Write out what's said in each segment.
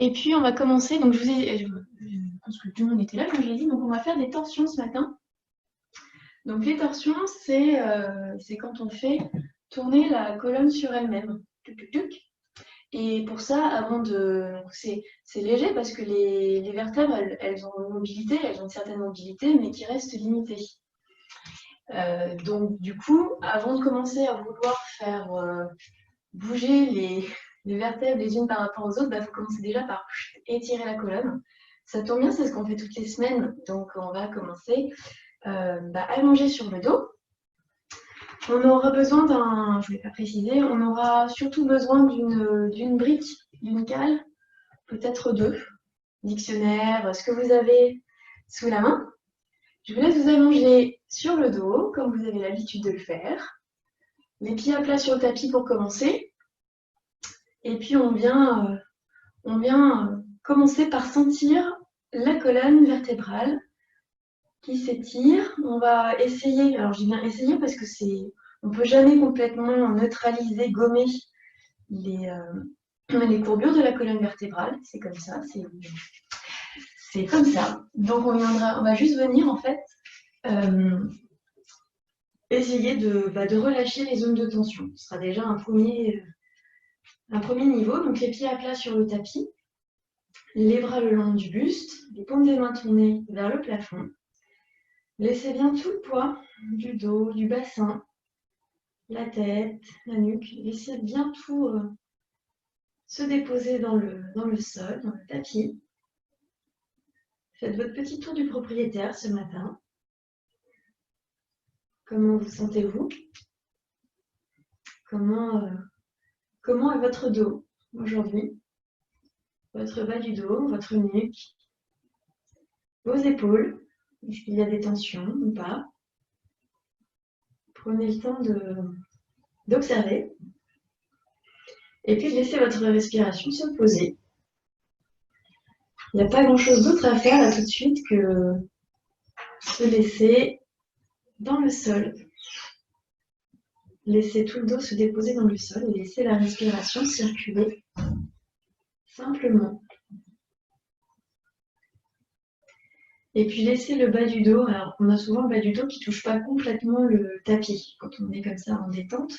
Et puis on va commencer, donc je pense que tout le monde était là quand je l'ai dit, donc on va faire des torsions ce matin. Donc les torsions, c'est quand on fait tourner la colonne sur elle-même. Tuc, tuc, tuc. Et pour ça, c'est léger parce que les vertèbres, elles ont une mobilité, elles ont une certaine mobilité, mais qui reste limitée. Donc du coup, avant de commencer à vouloir faire bouger les vertèbres les unes par rapport aux autres, il faut commencer déjà par étirer la colonne. Ça tombe bien, c'est ce qu'on fait toutes les semaines, donc on va commencer allonger sur le dos. On aura besoin d'un, je ne l'ai pas précisé, on aura surtout besoin d'une brique, d'une cale, peut-être deux, dictionnaire, ce que vous avez sous la main. Je vous laisse vous allonger sur le dos, comme vous avez l'habitude de le faire. Les pieds à plat sur le tapis pour commencer. Et puis on vient commencer par sentir la colonne vertébrale qui s'étire. On va essayer, alors j'ai bien essayé parce que on ne peut jamais complètement neutraliser, gommer les courbures de la colonne vertébrale. C'est comme ça, c'est comme ça. Donc on va juste venir en fait essayer de relâcher les zones de tension. Ce sera déjà un premier niveau. Donc les pieds à plat sur le tapis. Les bras le long du buste, les paumes des mains tournées vers le plafond. Laissez bien tout le poids du dos, du bassin, la tête, la nuque. Laissez bien tout se déposer dans le sol, dans le tapis. Faites votre petit tour du propriétaire ce matin. Comment vous sentez-vous? Comment est votre dos aujourd'hui? Votre bas du dos, votre nuque, vos épaules. Est-ce qu'il y a des tensions ou pas? Prenez le temps d'observer. Et puis laissez votre respiration se poser. Il n'y a pas grand-chose d'autre à faire là tout de suite que se laisser dans le sol. Laissez tout le dos se déposer dans le sol et laissez la respiration circuler simplement. Et puis laissez le bas du dos. Alors on a souvent le bas du dos qui ne touche pas complètement le tapis quand on est comme ça en détente.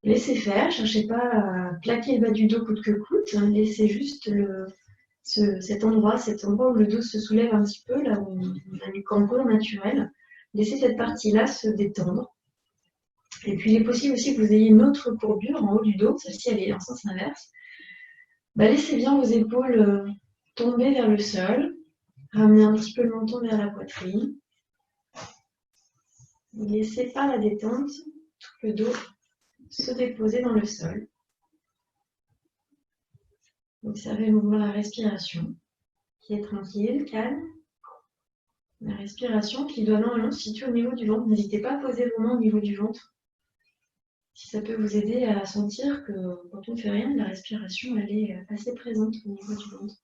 Laissez faire, cherchez pas à plaquer le bas du dos coûte que coûte. Laissez juste cet endroit où le dos se soulève un petit peu, là où on a du cambrure naturel. Laissez cette partie-là se détendre. Et puis, il est possible aussi que vous ayez une autre courbure en haut du dos, celle-ci, elle est en sens inverse. Laissez bien vos épaules tomber vers le sol. Ramenez un petit peu le menton vers la poitrine. Laissez par la détente tout le dos se déposer dans le sol. Observez le mouvement de la respiration qui est tranquille, calme. La respiration qui doit normalement se situer au niveau du ventre. N'hésitez pas à poser vos mains au niveau du ventre. Si ça peut vous aider à sentir que quand on ne fait rien, la respiration elle est assez présente au niveau du ventre.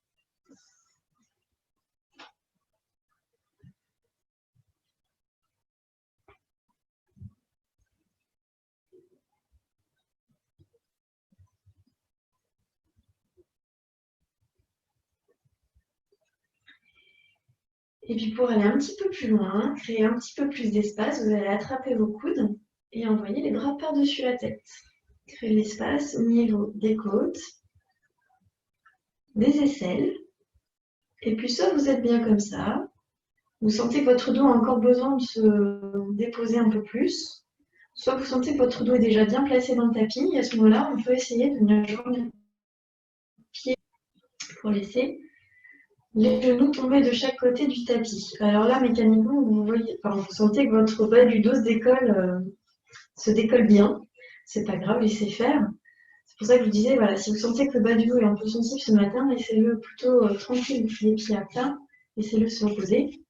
Et puis pour aller un petit peu plus loin, créer un petit peu plus d'espace, vous allez attraper vos coudes et envoyer les bras par-dessus la tête. Créer l'espace au niveau des côtes, des aisselles. Et puis soit vous êtes bien comme ça, vous sentez que votre dos a encore besoin de se déposer un peu plus, soit vous sentez que votre dos est déjà bien placé dans le tapis, et à ce moment-là, on peut essayer de venir joindre les pieds pour laisser les genoux tomber de chaque côté du tapis. Alors là, mécaniquement, vous sentez que votre bas du dos se décolle bien. C'est pas grave, laissez faire. C'est pour ça que je vous disais, voilà, si vous sentez que le bas du dos est un peu sensible ce matin, laissez-le plutôt tranquille, les pieds à plat, laissez-le se reposer.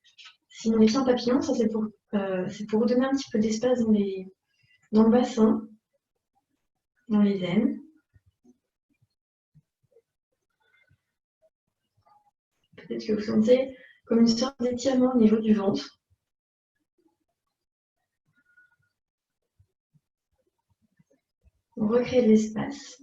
Sinon, les pieds en papillon, ça c'est pour vous donner un petit peu d'espace dans le bassin, dans les veines. Peut-être que vous sentez comme une sorte d'étirement au niveau du ventre. On recrée de l'espace.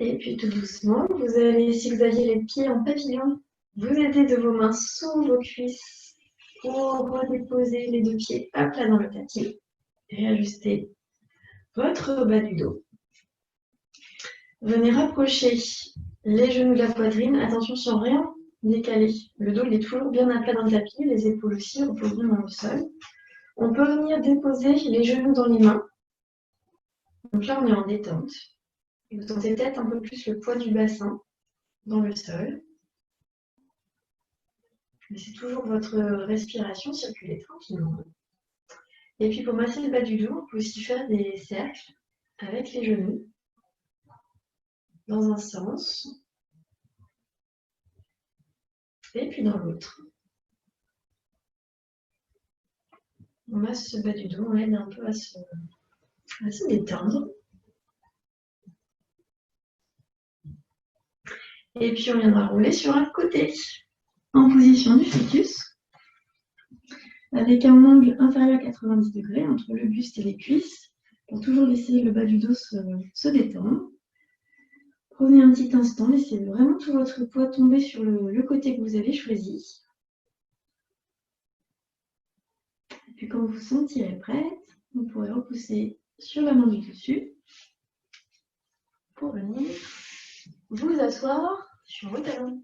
Et puis tout doucement, vous allez, si vous aviez les pieds en papillon, vous aidez de vos mains sous vos cuisses pour redéposer les deux pieds à plat dans le tapis. Réajustez votre bas du dos. Venez rapprocher les genoux de la poitrine. Attention sans rien décaler. Le dos il est toujours bien à plat dans le tapis, les épaules aussi reposent bien dans le sol. On peut venir déposer les genoux dans les mains. Donc là, on est en détente. Et vous sentez peut-être un peu plus le poids du bassin dans le sol. Laissez toujours votre respiration circuler tranquillement. Et puis pour masser le bas du dos, on peut aussi faire des cercles avec les genoux dans un sens et puis dans l'autre. On masse ce bas du dos, on aide un peu à se détendre. Et puis on viendra rouler sur un côté en position du fœtus avec un angle inférieur à 90 degrés entre le buste et les cuisses pour toujours laisser le bas du dos se détendre. Prenez un petit instant, laissez vraiment tout votre poids tomber sur le côté que vous avez choisi. Et puis quand vous vous sentirez prête, vous pourrez repousser sur la main du dessus pour venir vous asseoir sur vos talons.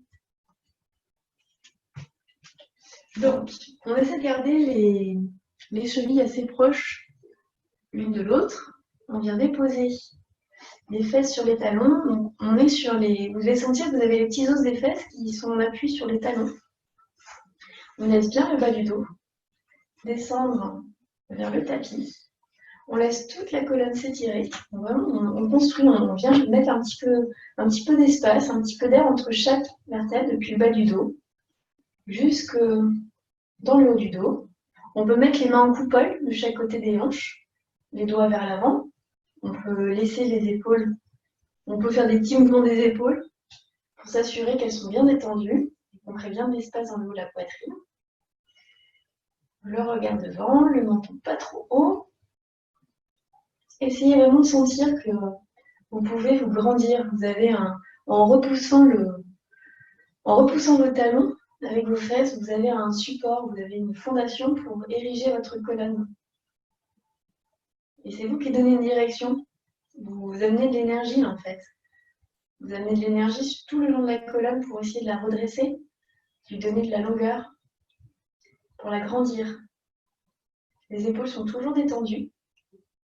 Donc, on essaie de garder les chevilles assez proches l'une de l'autre. On vient déposer les fesses sur les talons. Donc, on est sur les. Vous allez sentir que vous avez les petits os des fesses qui sont en appui sur les talons. On laisse bien le bas du dos descendre vers le tapis. On laisse toute la colonne s'étirer. Vraiment, on construit, on vient mettre un petit peu d'espace, un petit peu d'air entre chaque vertèbre depuis le bas du dos jusque dans le haut du dos. On peut mettre les mains en coupole de chaque côté des hanches, les doigts vers l'avant. On peut laisser les épaules, on peut faire des petits mouvements des épaules pour s'assurer qu'elles sont bien détendues, qu'on crée bien de l'espace dans le haut de la poitrine. Le regard devant, le menton pas trop haut. Essayez vraiment de sentir que vous pouvez vous grandir. Vous avez en repoussant vos talons avec vos fesses, vous avez un support, vous avez une fondation pour ériger votre colonne. Et c'est vous qui donnez une direction. Vous amenez de l'énergie en fait. Vous amenez de l'énergie tout le long de la colonne pour essayer de la redresser, lui donner de la longueur, pour la grandir. Les épaules sont toujours détendues.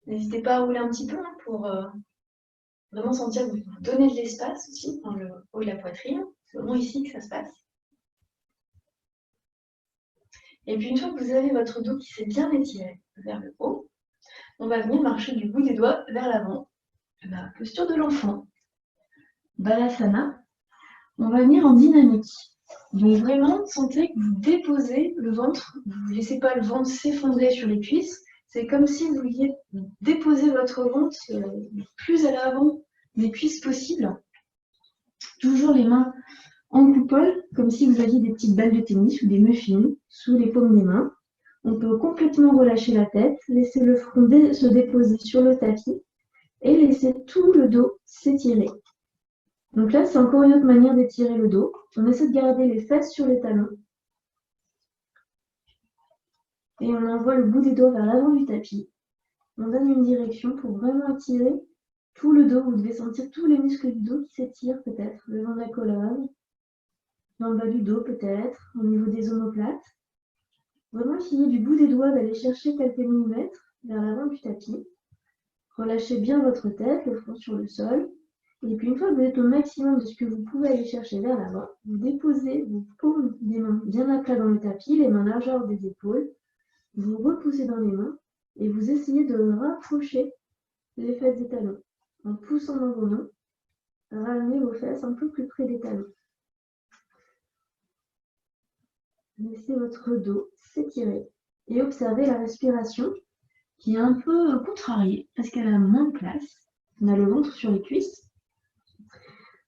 N'hésitez pas à rouler un petit peu pour vraiment sentir que vous donnez de l'espace aussi dans le haut de la poitrine. C'est vraiment ici que ça se passe. Et puis une fois que vous avez votre dos qui s'est bien étiré vers le haut, on va venir marcher du bout des doigts vers l'avant. La posture de l'enfant. Balasana. On va venir en dynamique. Donc vraiment, sentez que vous déposez le ventre. Vous ne laissez pas le ventre s'effondrer sur les cuisses. C'est comme si vous vouliez déposer votre ventre le plus à l'avant des cuisses possible. Toujours les mains en coupole, comme si vous aviez des petites balles de tennis ou des muffins sous les paumes des mains. On peut complètement relâcher la tête, laisser le front se déposer sur le tapis et laisser tout le dos s'étirer. Donc là, c'est encore une autre manière d'étirer le dos. On essaie de garder les fesses sur les talons. Et on envoie le bout des doigts vers l'avant du tapis. On donne une direction pour vraiment étirer tout le dos. Vous devez sentir tous les muscles du dos qui s'étirent peut-être, le long de la colonne, dans le bas du dos peut-être, au niveau des omoplates. Vraiment essayer du bout des doigts d'aller chercher quelques millimètres vers l'avant du tapis. Relâchez bien votre tête, le front sur le sol. Et puis une fois que vous êtes au maximum de ce que vous pouvez aller chercher vers l'avant, vous déposez vos paumes des mains bien à plat dans le tapis, les mains largeur des épaules. Vous repoussez dans les mains et vous essayez de rapprocher les fesses des talons. En poussant dans vos mains, ramenez vos fesses un peu plus près des talons. Laissez votre dos s'étirer et observez la respiration qui est un peu contrariée parce qu'elle a moins de place. On a le ventre sur les cuisses.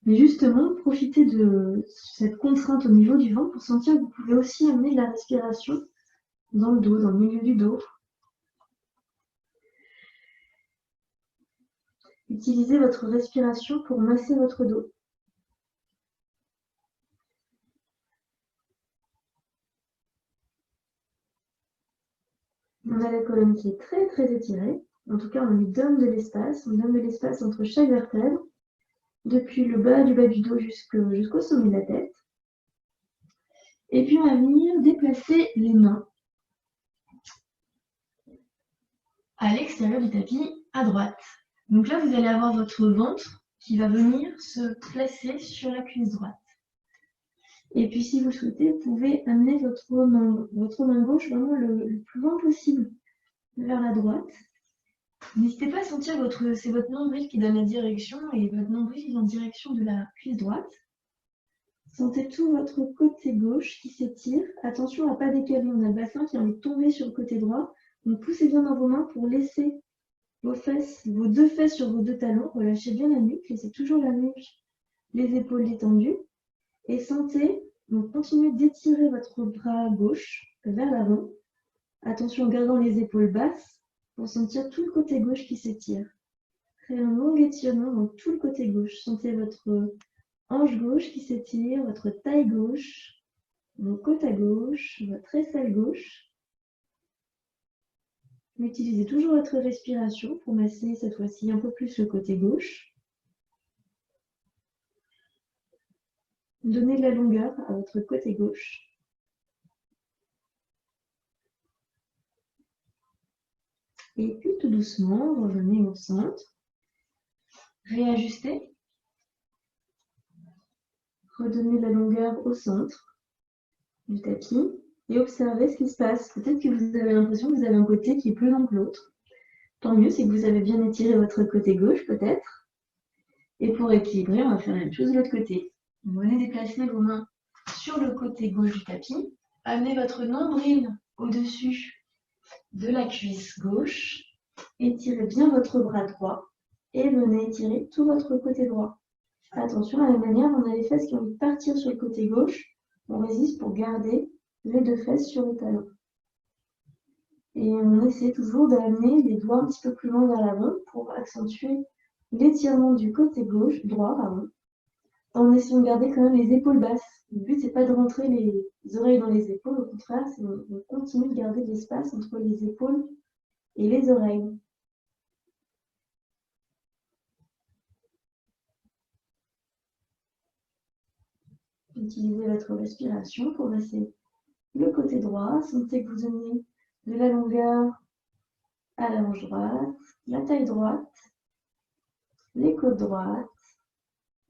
Mais justement, profitez de cette contrainte au niveau du ventre pour sentir que vous pouvez aussi amener de la respiration dans le dos, dans le milieu du dos. Utilisez votre respiration pour masser votre dos. On a la colonne qui est très très étirée. En tout cas, on lui donne de l'espace. On donne de l'espace entre chaque vertèbre, depuis le bas du dos jusqu'au sommet de la tête. Et puis, on va venir déplacer les mains à l'extérieur du tapis, à droite. Donc là, vous allez avoir votre ventre qui va venir se placer sur la cuisse droite. Et puis, si vous souhaitez, vous pouvez amener votre main gauche vraiment le plus loin possible vers la droite. N'hésitez pas à sentir c'est votre nombril qui donne la direction et votre nombril est en direction de la cuisse droite. Sentez tout votre côté gauche qui s'étire. Attention à ne pas décaler. On a le bassin qui a envie de tomber sur le côté droit. Donc poussez bien dans vos mains pour laisser vos deux fesses sur vos deux talons. Relâchez bien la nuque. Laissez toujours la nuque, les épaules détendues. Et sentez, donc continuez d'étirer votre bras gauche vers l'avant. Attention en gardant les épaules basses pour sentir tout le côté gauche qui s'étire. Créez un long étirement dans tout le côté gauche. Sentez votre hanche gauche qui s'étire, votre taille gauche, vos côtes à gauche, votre aisselle gauche. Utilisez toujours votre respiration pour masser cette fois-ci un peu plus le côté gauche. Donnez de la longueur à votre côté gauche. Et puis tout doucement, revenez au centre. Réajustez. Redonnez de la longueur au centre du tapis et observez ce qui se passe. Peut-être que vous avez l'impression que vous avez un côté qui est plus long que l'autre. Tant mieux, c'est que vous avez bien étiré votre côté gauche peut-être. Et pour équilibrer, on va faire la même chose de l'autre côté. Vous venez déplacer vos mains sur le côté gauche du tapis. Amenez votre nombril au-dessus de la cuisse gauche. Étirez bien votre bras droit et venez étirer tout votre côté droit. Attention, de la même manière, on a les fesses qui ont envie de partir sur le côté gauche. On résiste pour garder les deux fesses sur le talon. Et on essaie toujours d'amener les doigts un petit peu plus loin vers l'avant pour accentuer l'étirement du côté droit, en essayant de garder quand même les épaules basses. Le but, c'est pas de rentrer les oreilles dans les épaules, au contraire, c'est de continuer de garder de l'espace entre les épaules et les oreilles. Utilisez votre respiration pour masser le côté droit. Sentez que vous donnez de la longueur à la hanche droite, la taille droite, les côtes droites,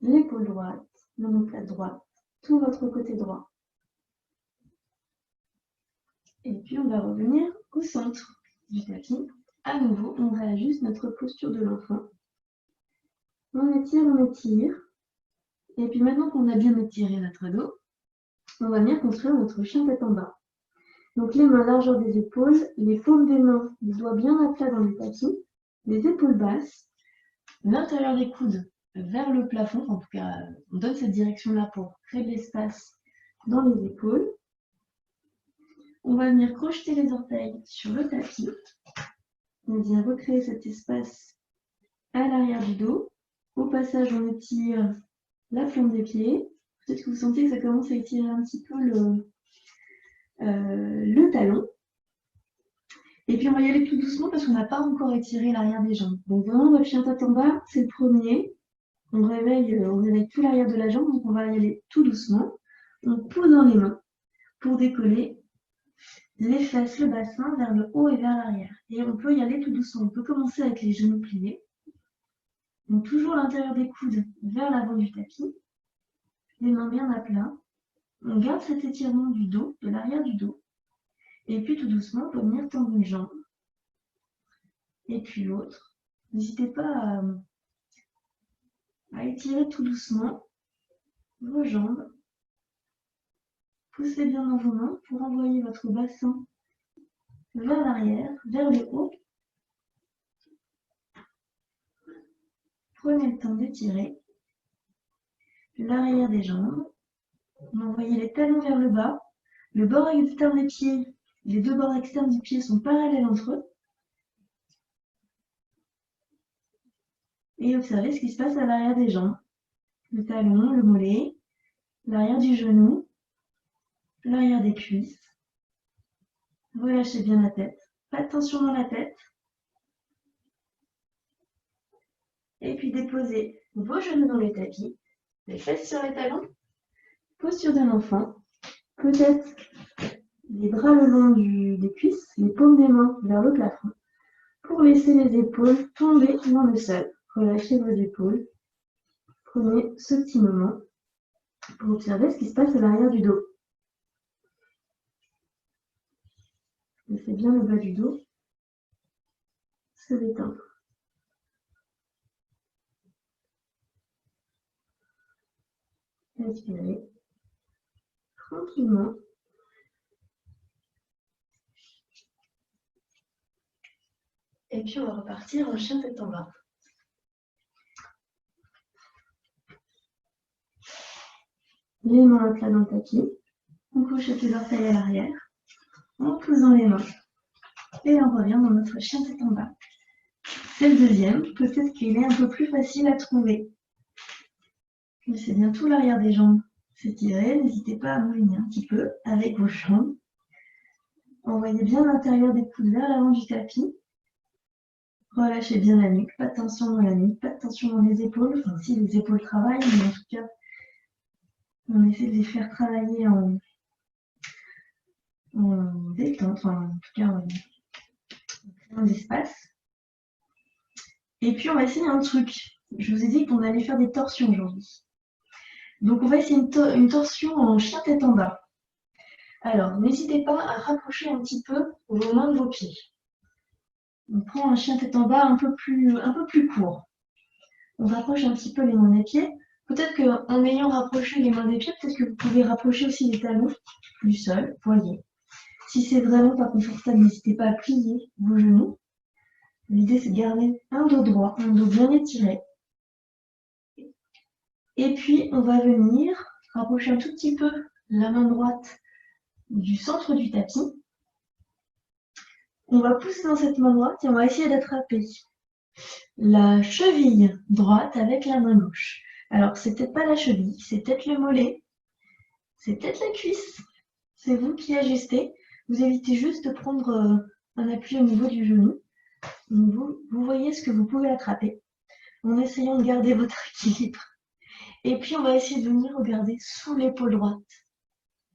l'épaule droite, l'omoplate droite, tout votre côté droit. Et puis on va revenir au centre du tapis. À nouveau, on réajuste notre posture de l'enfant. On étire, on étire. Et puis maintenant qu'on a bien étiré notre dos, on va venir construire notre chien tête en bas. Donc les mains largeur des épaules, les paumes des mains, les doigts bien à plat dans le tapis, les épaules basses, l'intérieur des coudes vers le plafond, en tout cas on donne cette direction-là pour créer de l'espace dans les épaules. On va venir crocheter les orteils sur le tapis. On vient recréer cet espace à l'arrière du dos. Au passage, on étire la plante des pieds. Peut-être que vous sentez que ça commence à étirer un petit peu le talon. Et puis on va y aller tout doucement parce qu'on n'a pas encore étiré l'arrière des jambes. Donc vraiment, votre chien tête en bas, c'est le premier. On réveille tout l'arrière de la jambe, donc on va y aller tout doucement. On pose dans les mains pour décoller les fesses, le bassin vers le haut et vers l'arrière. Et on peut y aller tout doucement. On peut commencer avec les genoux pliés. Donc toujours l'intérieur des coudes vers l'avant du tapis. Les mains bien à plat. On garde cet étirement du dos, de l'arrière du dos. Et puis tout doucement, on peut venir tendre une jambe. Et puis l'autre. N'hésitez pas à étirer tout doucement vos jambes. Poussez bien dans vos mains pour envoyer votre bassin vers l'arrière, vers le haut. Prenez le temps d'étirer l'arrière des jambes. Envoyez les talons vers le bas. Le bord externe des pieds, les deux bords externes du pied sont parallèles entre eux. Et observez ce qui se passe à l'arrière des jambes. Le talon, le mollet, l'arrière du genou, l'arrière des cuisses. Relâchez bien la tête. Pas de tension dans la tête. Et puis déposez vos genoux dans le tapis, les fesses sur les talons. Posture d'un enfant. Peut-être les bras le long des cuisses, les paumes des mains vers le plafond, pour laisser les épaules tomber dans le sol. Relâchez vos épaules. Prenez ce petit moment pour observer ce qui se passe à l'arrière du dos. Laissez bien le bas du dos se détendre. Inspirez tranquillement. Et puis on va repartir en chien tête en bas. Les mains à plat dans le tapis. On couche les orteils à l'arrière. En posant les mains. Et on revient dans notre chien tête en bas. C'est le deuxième. Peut-être qu'il est un peu plus facile à trouver. Laissez bien tout l'arrière des jambes s'étirer. N'hésitez pas à mouiner un petit peu avec vos jambes. Envoyez bien l'intérieur des coudes vers l'avant du tapis. Relâchez bien la nuque, pas de tension dans la nuque, pas de tension dans les épaules. Enfin, si les épaules travaillent, mais en tout cas, on essaie de les faire travailler en détente, enfin, en tout cas, en créant l'espace. Et puis, on va essayer un truc. Je vous ai dit qu'on allait faire des torsions aujourd'hui. Donc, on va essayer une torsion en chien tête en bas. Alors, n'hésitez pas à rapprocher un petit peu vos mains de vos pieds. On prend un chien tête en bas un peu plus court. On rapproche un petit peu les mains des pieds. Peut-être qu'en ayant rapproché les mains des pieds, peut-être que vous pouvez rapprocher aussi les talons du sol, voyez. Si c'est vraiment pas confortable, n'hésitez pas à plier vos genoux. L'idée, c'est de garder un dos droit, un dos bien étiré. Et puis, on va venir rapprocher un tout petit peu la main droite du centre du tapis. On va pousser dans cette main droite et on va essayer d'attraper la cheville droite avec la main gauche. Alors, c'est peut-être pas la cheville, c'est peut-être le mollet, c'est peut-être la cuisse. C'est vous qui ajustez. Vous évitez juste de prendre un appui au niveau du genou. Vous voyez ce que vous pouvez attraper en essayant de garder votre équilibre. Et puis, on va essayer de venir regarder sous l'épaule droite.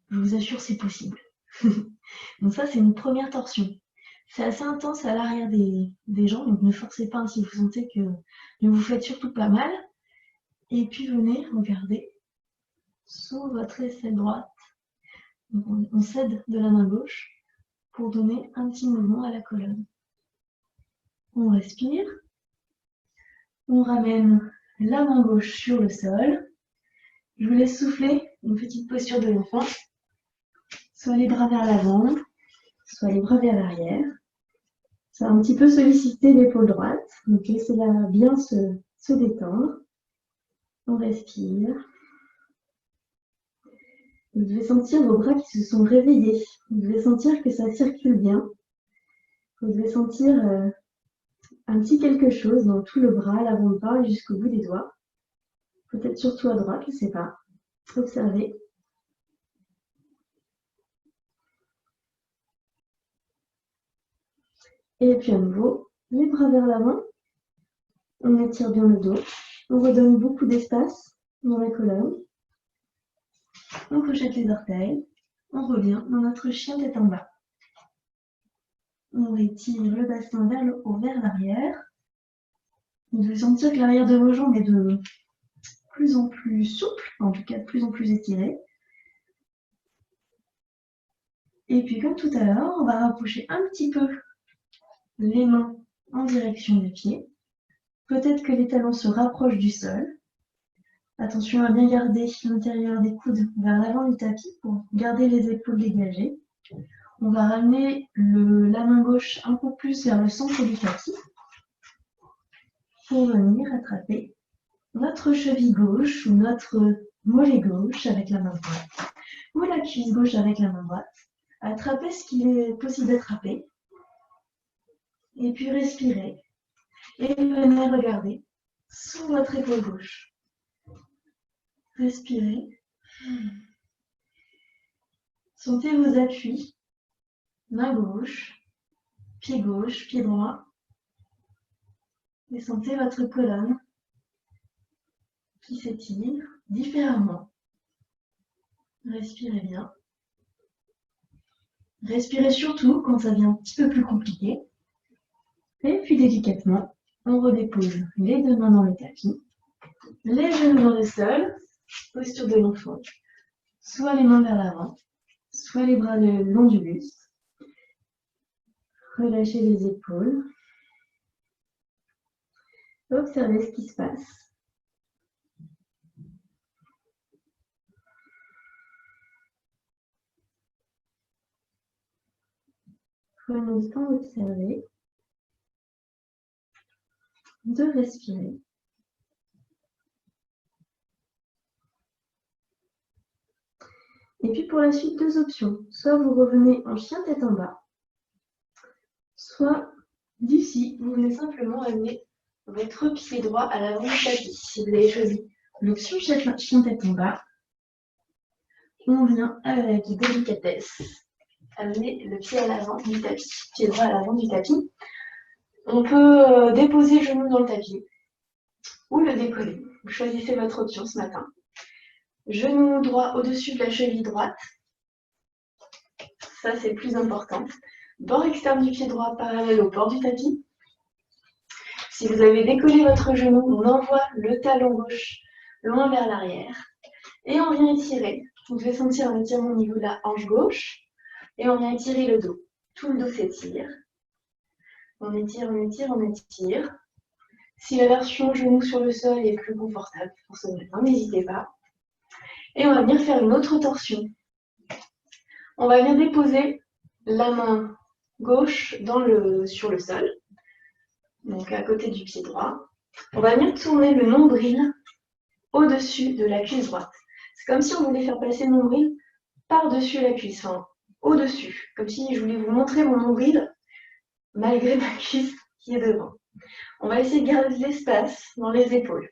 Je vous assure, c'est possible. Donc ça, c'est une première torsion. C'est assez intense à l'arrière des jambes, donc ne forcez pas si vous sentez que ne vous faites surtout pas mal. Et puis, venez regarder sous votre aisselle droite. Donc, on cède de la main gauche pour donner un petit mouvement à la colonne. On respire. On ramène la main gauche sur le sol. Je vous laisse souffler, une petite posture de l'enfant. Soit les bras vers l'avant, soit les bras vers l'arrière. Ça va un petit peu solliciter l'épaule droite. Donc laissez-la bien se détendre. On respire. Vous devez sentir vos bras qui se sont réveillés. Vous devez sentir que ça circule bien. Vous devez sentir un petit quelque chose dans tout le bras, l'avant du bras jusqu'au bout des doigts. Peut-être surtout à droite, je ne sais pas. Observez. Et puis à nouveau, les bras vers l'avant. On étire bien le dos. On redonne beaucoup d'espace dans la colonne. On crochette les orteils. On revient dans notre chien tête en bas. On étire le bassin vers le haut, vers l'arrière. Vous devez sentir que l'arrière de vos jambes est de plus en plus souple, en tout cas de plus en plus étiré. Et puis comme tout à l'heure, on va rapprocher un petit peu les mains en direction des pieds. Peut-être que les talons se rapprochent du sol. Attention à bien garder l'intérieur des coudes vers l'avant du tapis pour garder les épaules dégagées. On va ramener la main gauche un peu plus vers le centre du tapis pour venir attraper notre cheville gauche ou notre mollet gauche avec la main droite ou la cuisse gauche avec la main droite. Attrapez ce qu'il est possible d'attraper et puis respirez et venez regarder sur votre épaule gauche. Respirez. Sentez vos appuis. Main gauche, pied droit. Et sentez votre colonne qui s'étire différemment. Respirez bien. Respirez surtout quand ça devient un petit peu plus compliqué. Et puis délicatement, on redépose les deux mains dans le tapis, les genoux dans le sol, posture de l'enfant. Soit les mains vers l'avant, soit les bras le long du buste. Relâchez les épaules. Observez ce qui se passe. Prenez le temps d'observer, de respirer. Et puis pour la suite, deux options. Soit vous revenez en chien tête en bas, soit d'ici, vous venez simplement amener votre pied droit à l'avant du tapis. Si vous avez choisi l'option chien tête en bas, on vient avec délicatesse amener le pied à l'avant du tapis, pied droit à l'avant du tapis. On peut déposer le genou dans le tapis ou le décoller. Vous choisissez votre option ce matin. Genou droit au-dessus de la cheville droite. Ça, c'est le plus important. Bord externe du pied droit parallèle au bord du tapis. Si vous avez décollé votre genou, on envoie le talon gauche loin vers l'arrière. Et on vient étirer. Vous devez sentir un étirement au niveau de la hanche gauche. Et on vient étirer le dos. Tout le dos s'étire. On étire, on étire, on étire. Si la version genou sur le sol est plus confortable pour ce matin, n'hésitez pas. Et on va venir faire une autre torsion. On va venir déposer la main gauche sur le sol, donc à côté du pied droit. On va venir tourner le nombril au-dessus de la cuisse droite. C'est comme si on voulait faire passer le nombril par-dessus la cuisse, enfin au-dessus, comme si je voulais vous montrer mon nombril malgré ma cuisse qui est devant. On va essayer de garder de l'espace dans les épaules.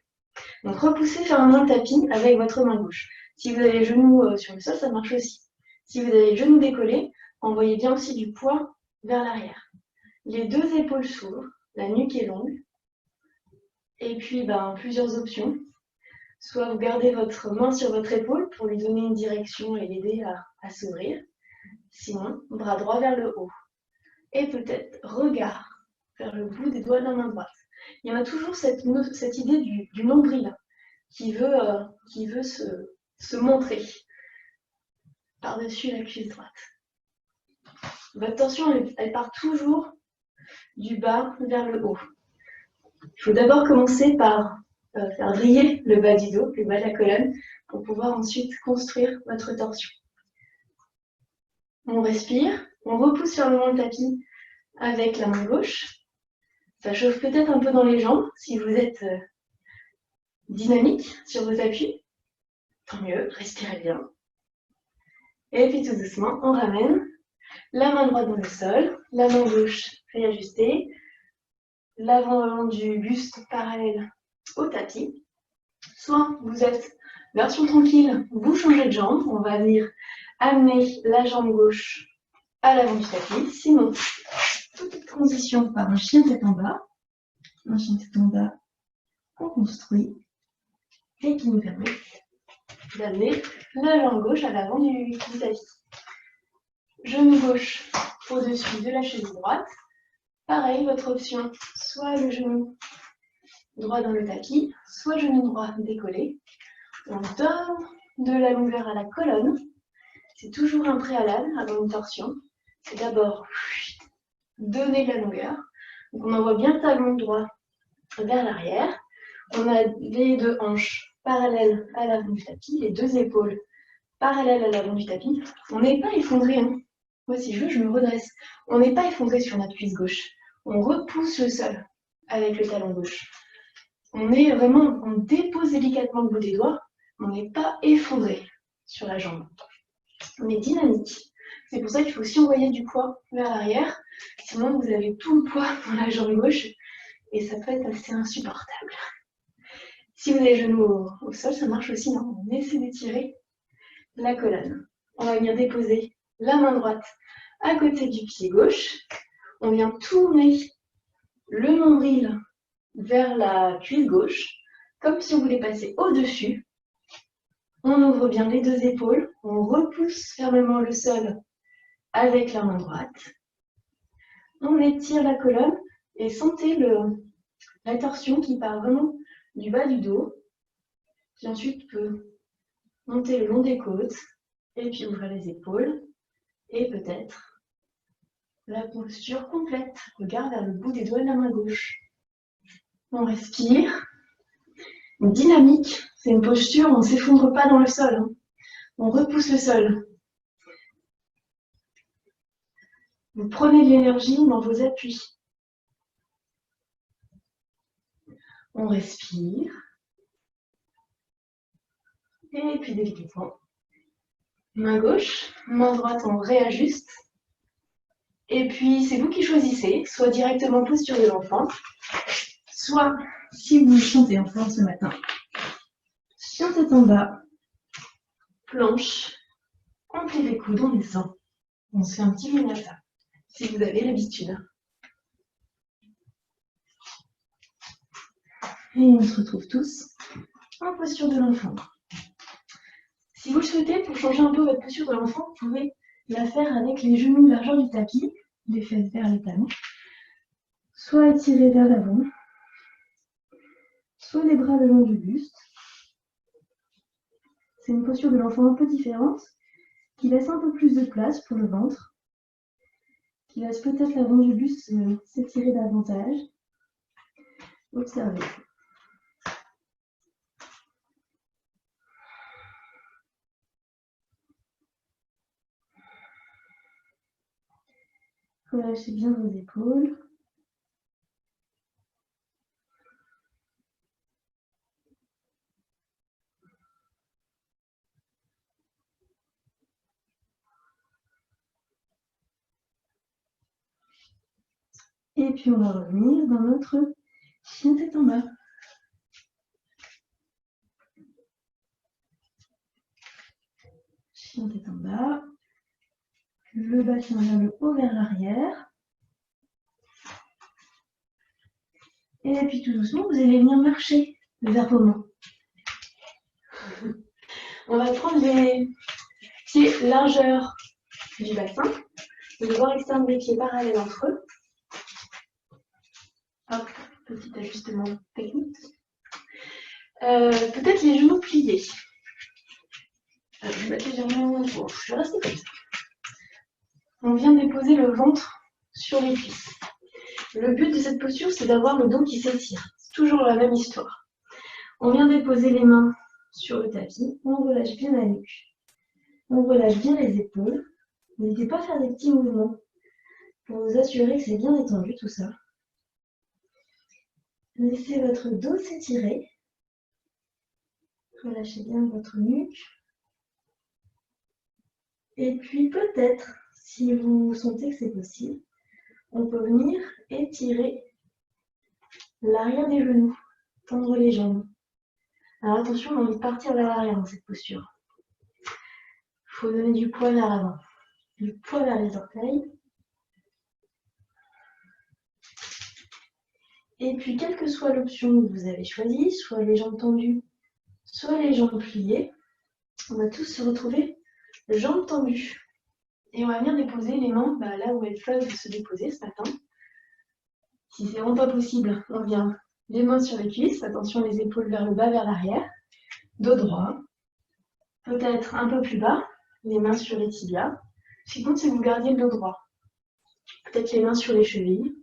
Donc repoussez fermement le tapis avec votre main gauche. Si vous avez les genoux sur le sol, ça marche aussi. Si vous avez les genoux décollés, envoyez bien aussi du poids vers l'arrière. Les deux épaules s'ouvrent, la nuque est longue. Et puis plusieurs options. Soit vous gardez votre main sur votre épaule pour lui donner une direction et l'aider à s'ouvrir. Sinon, bras droit vers le haut. Et peut-être regard vers le bout des doigts de la main droite. Il y en a toujours cette idée du nombril qui veut se montrer par-dessus la cuisse droite. Votre tension, elle part toujours du bas vers le haut. Il faut d'abord commencer par faire vriller le bas du dos, le bas de la colonne, pour pouvoir ensuite construire votre torsion. On respire, on repousse fermement le tapis avec la main gauche. Ça chauffe peut-être un peu dans les jambes si vous êtes dynamique sur vos appuis. Tant mieux, respirez bien. Et puis tout doucement, on ramène la main droite dans le sol, la main gauche réajustée, l'avant du buste parallèle au tapis. Soit vous êtes version tranquille, vous changez de jambe, on va venir amener la jambe gauche à l'avant du tapis. Sinon, petite transition par un chien tête en bas. Un chien tête en bas qu'on construit et qui nous permet d'amener la jambe gauche à l'avant du tapis. Genou gauche au-dessus de la cheville droite. Pareil, votre option, soit le genou droit dans le tapis, soit genou droit décollé. On donne de la longueur à la colonne. C'est toujours un préalable avant une torsion. C'est d'abord donner de la longueur. Donc on envoie bien le talon droit vers l'arrière. On a les deux hanches parallèles à l'avant du tapis, les deux épaules parallèles à l'avant du tapis. On n'est pas effondré. Hein. Moi, si je veux, je me redresse. On n'est pas effondré sur notre cuisse gauche. On repousse le sol avec le talon gauche. On dépose délicatement le bout des doigts. On n'est pas effondré sur la jambe. On est dynamique. C'est pour ça qu'il faut aussi envoyer du poids vers l'arrière. Sinon, vous avez tout le poids dans la jambe gauche et ça peut être assez insupportable. Si vous avez les genoux au sol, ça marche aussi. Hein. On essaie d'étirer la colonne. On va venir déposer la main droite à côté du pied gauche. On vient tourner le nombril vers la cuisse gauche, comme si on voulait passer au-dessus. On ouvre bien les deux épaules, on repousse fermement le sol avec la main droite. On étire la colonne et sentez la torsion qui part vraiment du bas du dos, qui ensuite peut monter le long des côtes, et puis ouvrir les épaules, et peut-être la posture complète. Regarde vers le bout des doigts de la main gauche. On respire. Dynamique, c'est une posture où on ne s'effondre pas dans le sol. Hein. On repousse le sol. Vous prenez de l'énergie dans vos appuis. On respire. Et puis délicatement. Main gauche, main droite, on réajuste. Et puis c'est vous qui choisissez, soit directement posture de l'enfant, soit si vous chantez en forme ce matin, chien tête en bas, planche, on plie les coudes, on descend. On se fait un petit vinyasa, si vous avez l'habitude. Et on se retrouve tous en posture de l'enfant. Si vous le souhaitez, pour changer un peu votre posture de l'enfant, vous pouvez la faire avec les genoux largeur du tapis, les fesses vers les talons, soit étirés vers l'avant, soit les bras le long du buste. C'est une posture de l'enfant un peu différente, qui laisse un peu plus de place pour le ventre, qui laisse peut-être l'avant du buste s'étirer davantage. Observez. Relâchez bien vos épaules. Et puis on va revenir dans notre chien tête en bas. Chien tête en bas. Le bassin vers le haut, vers l'arrière. Et puis tout doucement, vous allez venir marcher vers vos mains. On va prendre les pieds largeur du bassin. Le bord externe des pieds parallèles entre eux. Hop, petit ajustement technique. Peut-être les genoux pliés. Je vais mettre légèrement. Bon, je vais rester comme ça. On vient déposer le ventre sur les cuisses. Le but de cette posture, c'est d'avoir le dos qui s'étire. C'est toujours la même histoire. On vient déposer les mains sur le tapis. On relâche bien la nuque. On relâche bien les épaules. N'hésitez pas à faire des petits mouvements pour vous assurer que c'est bien détendu tout ça. Laissez votre dos s'étirer. Relâchez bien votre nuque. Et puis peut-être, si vous sentez que c'est possible, on peut venir étirer l'arrière des genoux, tendre les jambes. Alors attention, on a envie de partir vers l'arrière dans cette posture. Il faut donner du poids vers l'avant, du poids vers les orteils. Et puis, quelle que soit l'option que vous avez choisie, soit les jambes tendues, soit les jambes pliées, on va tous se retrouver jambes tendues. Et on va venir déposer les mains là où elles peuvent se déposer ce matin. Si c'est vraiment pas possible, on vient les mains sur les cuisses, attention les épaules vers le bas, vers l'arrière, dos droit, peut-être un peu plus bas, les mains sur les tibias. Ce qui compte, c'est que vous gardiez le dos droit. Peut-être les mains sur les chevilles,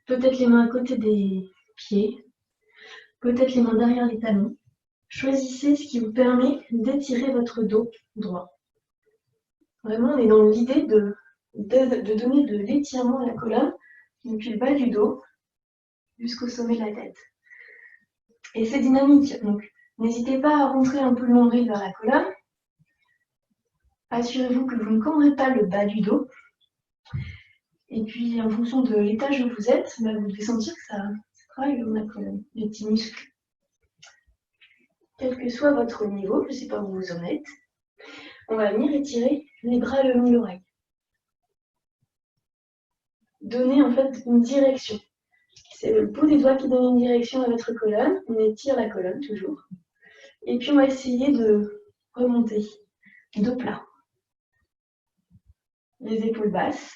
peut-être les mains à côté des pieds, peut-être les mains derrière les talons. Choisissez ce qui vous permet d'étirer votre dos droit. Vraiment, on est dans l'idée de donner de l'étirement à la colonne depuis le bas du dos jusqu'au sommet de la tête. Et c'est dynamique, donc n'hésitez pas à rentrer un peu le nombril vers la colonne. Assurez-vous que vous ne cambrez pas le bas du dos. Et puis, en fonction de l'étage où vous êtes, vous devez sentir que ça travaille dans la colonne, les petits muscles. quel que soit votre niveau, je ne sais pas où vous en êtes, on va venir étirer les bras le long de l'oreille. Donner en fait une direction. C'est le bout des doigts qui donne une direction à votre colonne. On étire la colonne toujours. Et puis on va essayer de remonter, dos plat. Les épaules basses.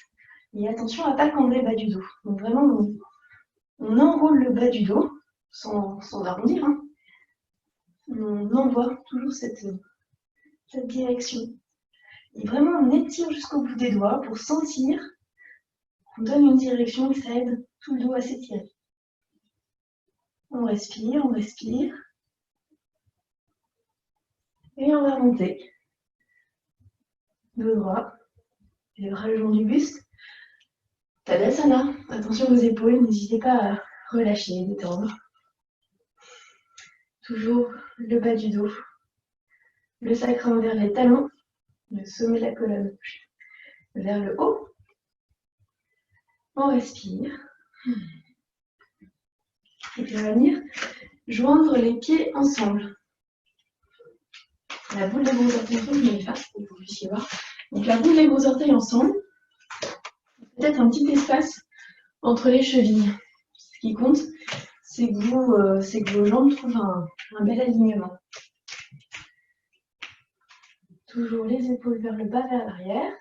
Et attention à ne pas cambrer le bas du dos. Donc vraiment, on enroule le bas du dos, sans arrondir. Hein. On envoie toujours cette direction. Et vraiment, on étire jusqu'au bout des doigts pour sentir qu'on donne une direction et que ça aide tout le dos à s'étirer. On respire, on respire. Et on va monter. Dos droit. Les bras le long du buste. Tadasana. Attention aux épaules, n'hésitez pas à relâcher, détendre. Toujours le bas du dos. Le sacrum vers les talons. Le sommet de la colonne vers le haut. On respire. Et puis on va venir joindre les pieds ensemble. La boule des gros orteils ensemble, je m'efface pour que vous puissiez voir. Donc la boule des gros orteils ensemble. Peut-être un petit espace entre les chevilles. Ce qui compte, c'est que vos jambes trouvent un bel alignement. Toujours les épaules vers le bas, vers l'arrière.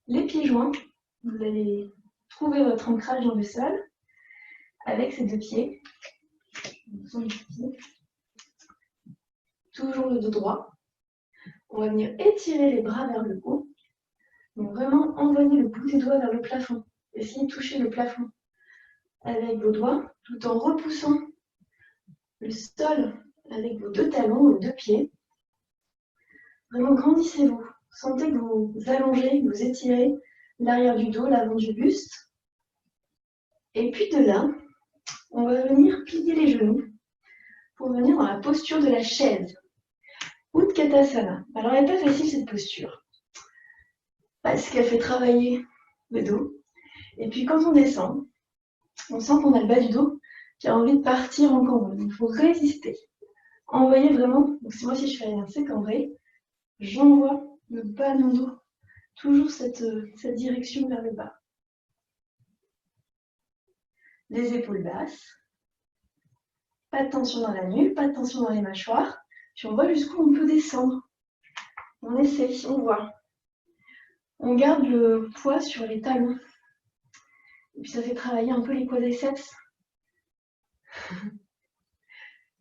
Les pieds joints. Vous allez trouver votre ancrage dans le sol avec ces deux pieds. Toujours le dos droit. On va venir étirer les bras vers le haut. Donc vraiment envoyer le bout des doigts vers le plafond. Essayez de toucher le plafond avec vos doigts, tout en repoussant le sol avec vos deux talons, vos deux pieds. Vraiment grandissez-vous. Sentez que vous allongez, que vous étirez l'arrière du dos, l'avant du buste. Et puis de là, on va venir plier les genoux pour venir dans la posture de la chaise. Utkatasana. Alors elle n'est pas facile cette posture. Parce qu'elle fait travailler le dos. Et puis quand on descend, on sent qu'on a le bas du dos qui a envie de partir en cambré. Donc il faut résister. Envoyez vraiment, donc si moi aussi je fais un C cambré, j'envoie le bas de mon dos. Toujours cette direction vers le bas. Les épaules basses. Pas de tension dans la nuque, pas de tension dans les mâchoires. Puis on voit jusqu'où on peut descendre. On essaie, on voit. On garde le poids sur les talons. Et puis ça fait travailler un peu les quadriceps.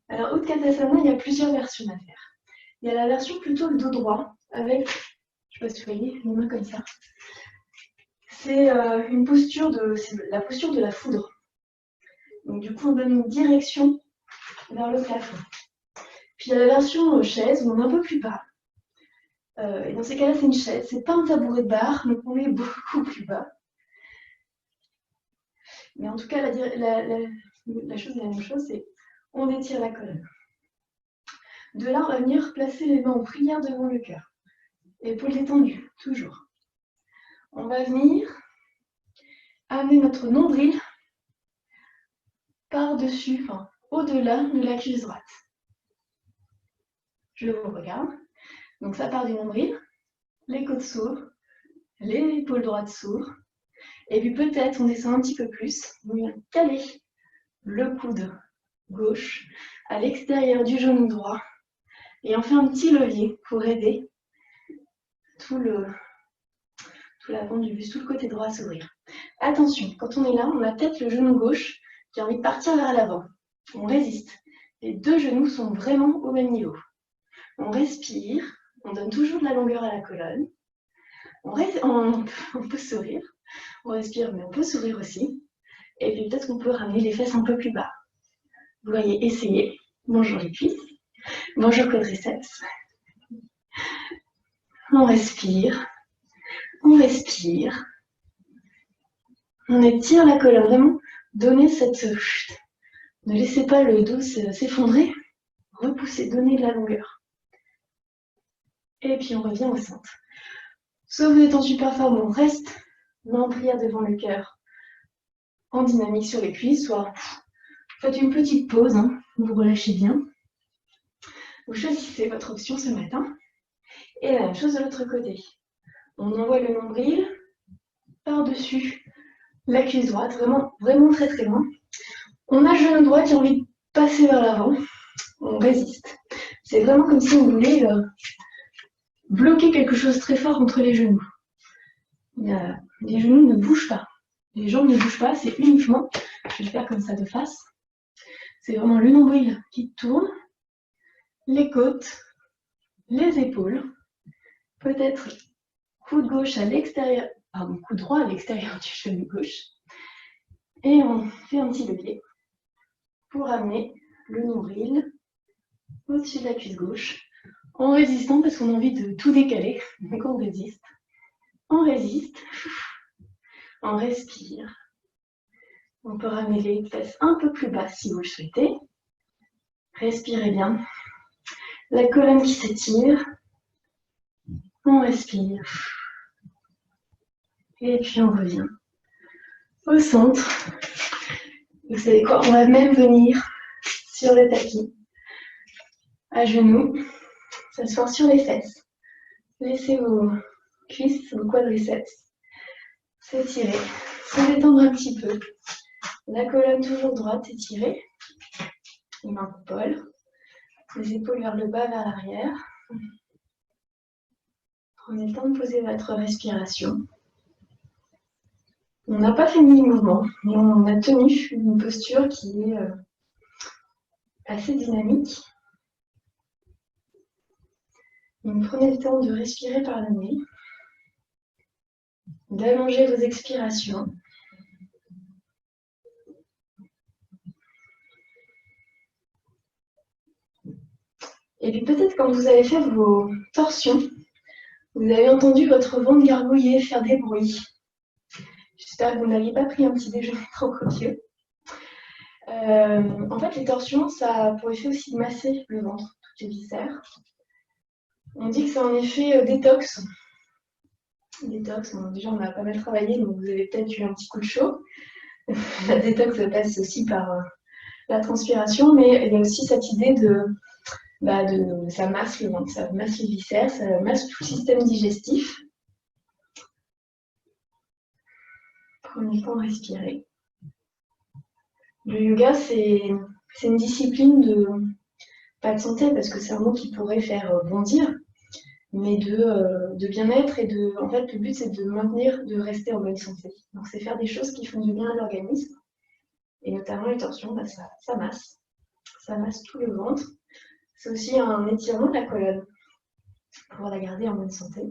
Alors, Utkatasana, il y a plusieurs versions à faire. Il y a la version plutôt le dos droit, avec, je ne sais pas si vous voyez, les mains comme ça. C'est une posture c'est la posture de la foudre. Donc du coup, on donne une direction vers le plafond. Puis il y a la version chaise, où on est un peu plus bas. Et dans ces cas-là, c'est une chaise. C'est pas un tabouret de bar, donc on est beaucoup plus bas. Mais en tout cas, la chose est la même chose, c'est on étire la colonne. De là, on va venir placer les mains en prière devant le cœur. Épaules détendues, toujours. On va venir amener notre nombril par-dessus, enfin, au-delà de la cuisse droite. Je vous regarde. Donc ça part du nombril, les côtes s'ouvrent, les épaules droites s'ouvrent. Et puis peut-être on descend un petit peu plus, on vient caler le coude gauche à l'extérieur du genou droit. Et on fait un petit levier pour aider tout l'avant du buste, tout le côté droit à s'ouvrir. Attention, quand on est là, on a peut-être le genou gauche qui a envie de partir vers l'avant. On résiste. Les deux genoux sont vraiment au même niveau. On respire, on donne toujours de la longueur à la colonne. On peut sourire. On respire, mais on peut sourire aussi. Et puis peut-être qu'on peut ramener les fesses un peu plus bas. Vous voyez, essayez. Bonjour les cuisses. Bonjour quadriceps. On respire. On respire. On étire la colonne. Vraiment, donnez cette... Ne laissez pas le dos s'effondrer. Repoussez, donnez de la longueur. Et puis on revient au centre. Soit vous êtes en super forme, on reste main en prière devant le cœur, en dynamique sur les cuisses, soit faites une petite pause, hein, vous relâchez bien. Vous choisissez votre option ce matin. Et la même chose de l'autre côté. On envoie le nombril par-dessus la cuisse droite, vraiment, vraiment très très loin. On a le genou droit qui a envie de passer vers l'avant. On résiste. C'est vraiment comme si on voulait bloquer quelque chose très fort entre les genoux. Les genoux ne bougent pas. Les jambes ne bougent pas, c'est uniquement, je vais le faire comme ça de face, c'est vraiment le nombril qui tourne, les côtes, les épaules, peut-être coude gauche à l'extérieur, pardon, coude droit à l'extérieur du genou gauche. Et on fait un petit levier pour amener le nombril au-dessus de la cuisse gauche, en résistant parce qu'on a envie de tout décaler, donc on résiste. On résiste, on respire. On peut ramener les fesses un peu plus bas si vous le souhaitez. Respirez bien. La colonne qui s'étire. On respire. Et puis on revient au centre. Vous savez quoi? On va même venir sur le tapis, à genoux, s'asseoir sur les fesses. Laissez vos cuisses, vos quadriceps s'étirer, se détendre un petit peu. La colonne toujours droite, étirée. Les mains coupole. Les épaules vers le bas, vers l'arrière. Prenez le temps de poser votre respiration. On n'a pas fait mille mouvements, mais on a tenu une posture qui est assez dynamique. Donc, prenez le temps de respirer par le nez, d'allonger vos expirations. Et puis peut-être quand vous avez fait vos torsions, vous avez entendu votre ventre gargouiller, faire des bruits. J'espère que vous n'aviez pas pris un petit déjeuner trop copieux. En fait, les torsions, ça a pour effet aussi de masser le ventre, toutes les viscères. On dit que c'est un effet détox. Détox, bon, déjà on a pas mal travaillé, donc vous avez peut-être eu un petit coup de chaud. La détox passe aussi par la transpiration, mais il y a aussi cette idée ça masse le ventre, ça masse les viscères, ça masse tout le système digestif. Prenez le temps de respirer. Le yoga, c'est une discipline pas de santé, parce que c'est un mot qui pourrait faire bondir, mais de bien-être et en fait, le but, c'est de maintenir, de rester en bonne santé. Donc, c'est faire des choses qui font du bien à l'organisme, et notamment les torsions, ça masse. Ça masse tout le ventre. C'est aussi un étirement de la colonne pour la garder en bonne santé.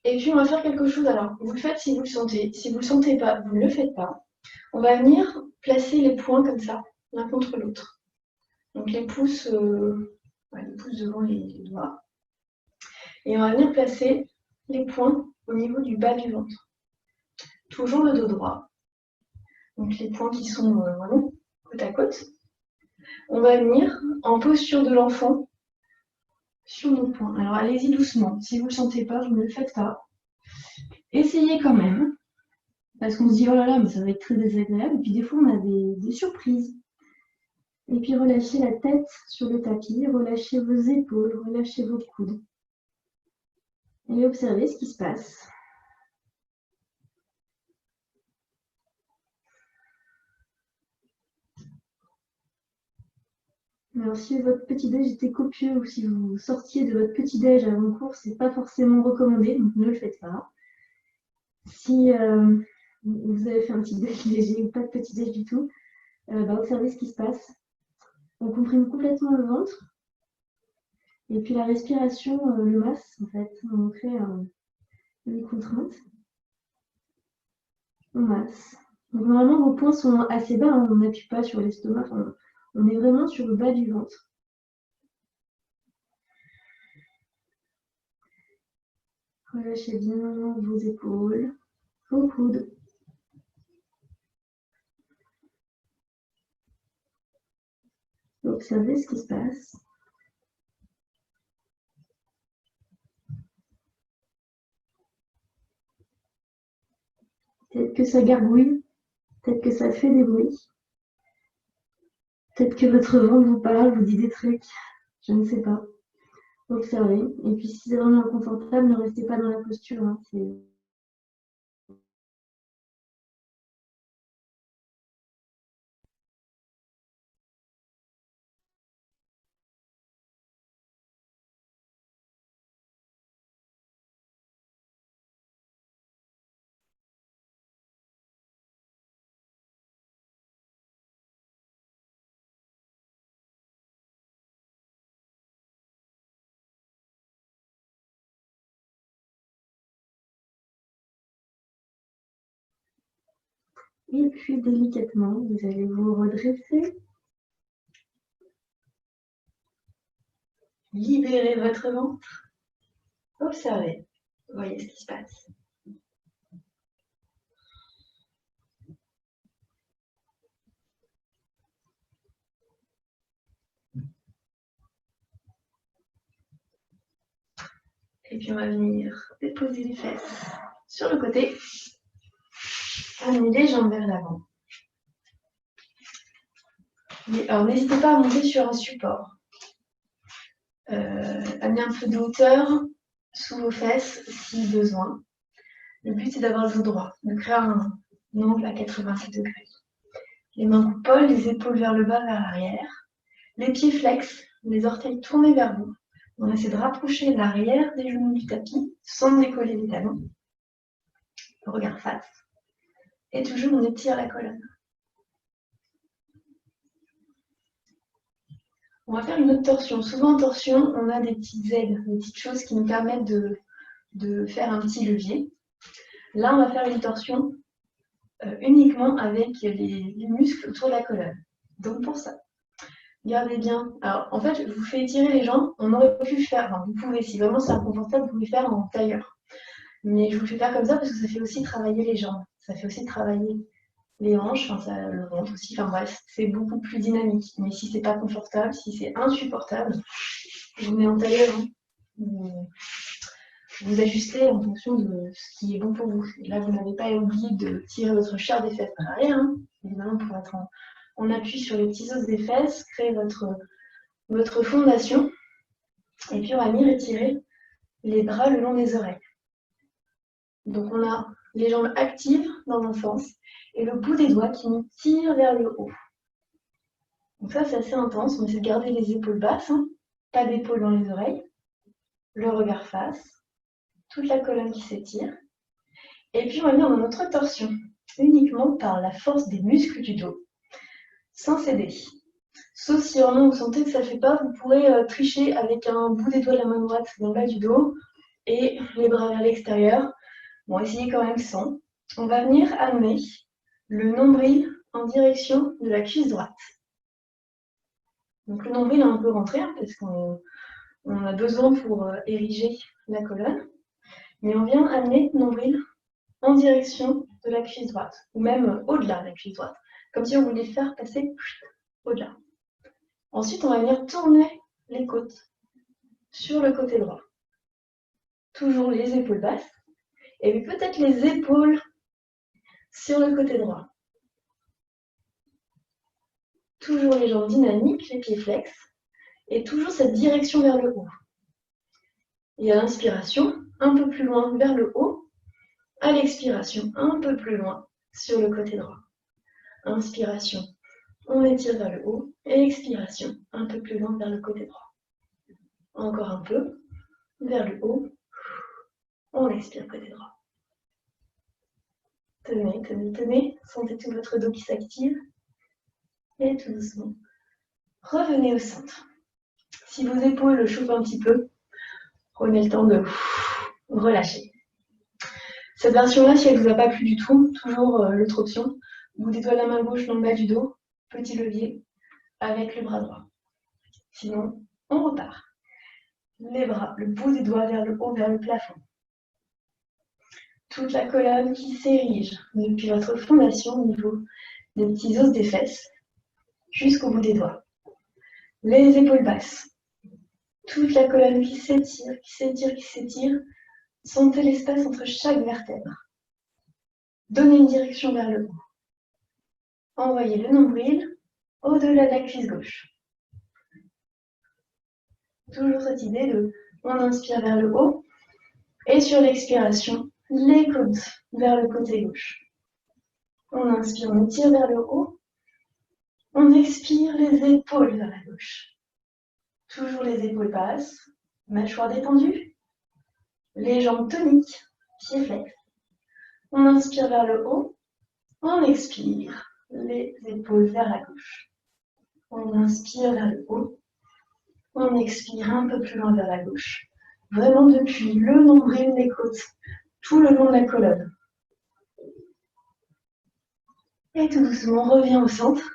Et puis, on va faire quelque chose. Alors, vous le faites si vous le sentez. Si vous ne le sentez pas, vous ne le faites pas. On va venir placer les poings comme ça, l'un contre l'autre. Donc, les pouces devant les doigts. Et on va venir placer les poings au niveau du bas du ventre. Toujours le dos droit. Donc, les poings qui sont vraiment côte à côte. On va venir en posture de l'enfant sur nos poings. Alors, allez-y doucement. Si vous ne le sentez pas, vous ne le faites pas. Essayez quand même. Parce qu'on se dit, oh là là, mais ça va être très désagréable. Et puis des fois, on a des surprises. Et puis relâchez la tête sur le tapis, relâchez vos épaules, relâchez vos coudes. Et observez ce qui se passe. Alors si votre petit-déj était copieux ou si vous sortiez de votre petit-déj avant le cours, c'est pas forcément recommandé, donc ne le faites pas. Si vous avez fait un petit-déj léger ou pas de petit-déj du tout, observez ce qui se passe. On comprime complètement le ventre. Et puis la respiration le masse, en fait. On crée une contrainte. On masse. Donc normalement, vos poings sont assez bas, hein, on n'appuie pas sur l'estomac, on est vraiment sur le bas du ventre. Relâchez bien vos épaules, vos coudes. Observez ce qui se passe. Peut-être que ça gargouille, peut-être que ça fait des bruits. Peut-être que votre ventre vous parle, vous dit des trucs. Je ne sais pas. Observez. Et puis si c'est vraiment inconfortable, ne restez pas dans la posture. Hein. Et puis délicatement, vous allez vous redresser. Libérez votre ventre. Observez. Voyez ce qui se passe. Et puis on va venir déposer les fesses sur le côté. Amenez les jambes vers l'avant. Alors n'hésitez pas à monter sur un support. Amenez un peu de hauteur sous vos fesses si besoin. Le but c'est d'avoir le dos droit, de créer un angle à 87 degrés. Les mains coupolent, les épaules vers le bas, vers l'arrière. Les pieds flex, les orteils tournés vers vous. On essaie de rapprocher l'arrière des genoux du tapis sans décoller les talons. Regard face. Et toujours on étire la colonne. On va faire une autre torsion. Souvent en torsion, on a des petites aides, des petites choses qui nous permettent de faire un petit levier. Là, on va faire une torsion uniquement avec les muscles autour de la colonne. Donc pour ça, gardez bien. Alors en fait, je vous fais étirer les jambes. On aurait pu faire, enfin, vous pouvez, si vraiment c'est inconfortable, vous pouvez faire en tailleur. Mais je vous fais faire comme ça parce que ça fait aussi travailler les jambes. Ça fait aussi travailler les hanches, enfin, ça, le ventre aussi. Enfin bref, c'est beaucoup plus dynamique. Mais si c'est pas confortable, si c'est insupportable, je vous mets en tailleur. Hein. Vous ajustez en fonction de ce qui est bon pour vous. Et là, vous n'avez pas oublié de tirer votre chair des fesses vers l'arrière. Hein. Évidemment, pour être en appui sur les petits os des fesses, créer votre fondation. Et puis, on va venir étirer les bras le long des oreilles. Donc, on a les jambes actives dans un sens et le bout des doigts qui nous tire vers le haut. Donc ça, c'est assez intense. On essaie de garder les épaules basses, hein. Pas d'épaules dans les oreilles. Le regard face. Toute la colonne qui s'étire. Et puis, on va venir dans notre torsion, uniquement par la force des muscles du dos, sans céder. Sauf si vraiment vous sentez que ça ne fait pas, vous pourrez tricher avec un bout des doigts de la main droite dans le bas du dos et les bras vers l'extérieur. Bon, essayez quand même sans. On va venir amener le nombril en direction de la cuisse droite. Donc le nombril est un peu rentré, hein, parce qu'on a besoin pour ériger la colonne. Mais on vient amener le nombril en direction de la cuisse droite, ou même au-delà de la cuisse droite, comme si on voulait faire passer au-delà. Ensuite, on va venir tourner les côtes sur le côté droit. Toujours les épaules basses, et puis peut-être les épaules sur le côté droit. Toujours les jambes dynamiques, les pieds flex, et toujours cette direction vers le haut. Et à l'inspiration, un peu plus loin vers le haut, à l'expiration, un peu plus loin sur le côté droit. Inspiration, on étire vers le haut, et expiration, un peu plus loin vers le côté droit. Encore un peu, vers le haut, on expire côté droit. Tenez, tenez, tenez, sentez tout votre dos qui s'active, et tout doucement, revenez au centre. Si vos épaules chauffent un petit peu, prenez le temps de relâcher. Cette version-là, si elle ne vous a pas plu du tout, toujours l'autre option, bout des doigts de la main gauche dans le bas du dos, petit levier, avec le bras droit. Sinon, on repart. Les bras, le bout des doigts vers le haut, vers le plafond. Toute la colonne qui s'érige depuis votre fondation au niveau des petits os des fesses jusqu'au bout des doigts. Les épaules basses. Toute la colonne qui s'étire, qui s'étire, qui s'étire. Sentez l'espace entre chaque vertèbre. Donnez une direction vers le haut. Envoyez le nombril au-delà de la cuisse gauche. Toujours cette idée de on inspire vers le haut et sur l'expiration, les côtes vers le côté gauche. On inspire, on tire vers le haut. On expire les épaules vers la gauche. Toujours les épaules basses, mâchoire détendue, les jambes toniques, pieds flex. On inspire vers le haut, on expire les épaules vers la gauche. On inspire vers le haut, on expire un peu plus loin vers la gauche. Vraiment depuis le nombril des côtes, tout le long de la colonne. Et tout doucement, on revient au centre.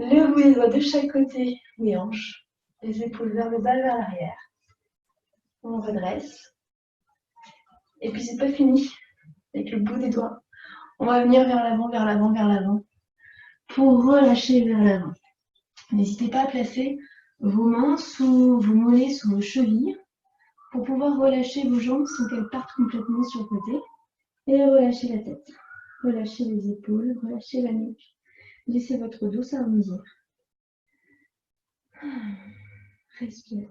Le bout des doigts de chaque côté des hanches, les épaules vers le bas, vers l'arrière. On redresse. Et puis c'est pas fini avec le bout des doigts. On va venir vers l'avant, vers l'avant, vers l'avant pour relâcher vers l'avant. N'hésitez pas à placer vos mains sous vos mollets, sous vos chevilles pour pouvoir relâcher vos jambes sans qu'elles partent complètement sur le côté et relâcher la tête. Relâchez les épaules, relâchez la nuque. Laissez votre dos s'arrondir. Respirez.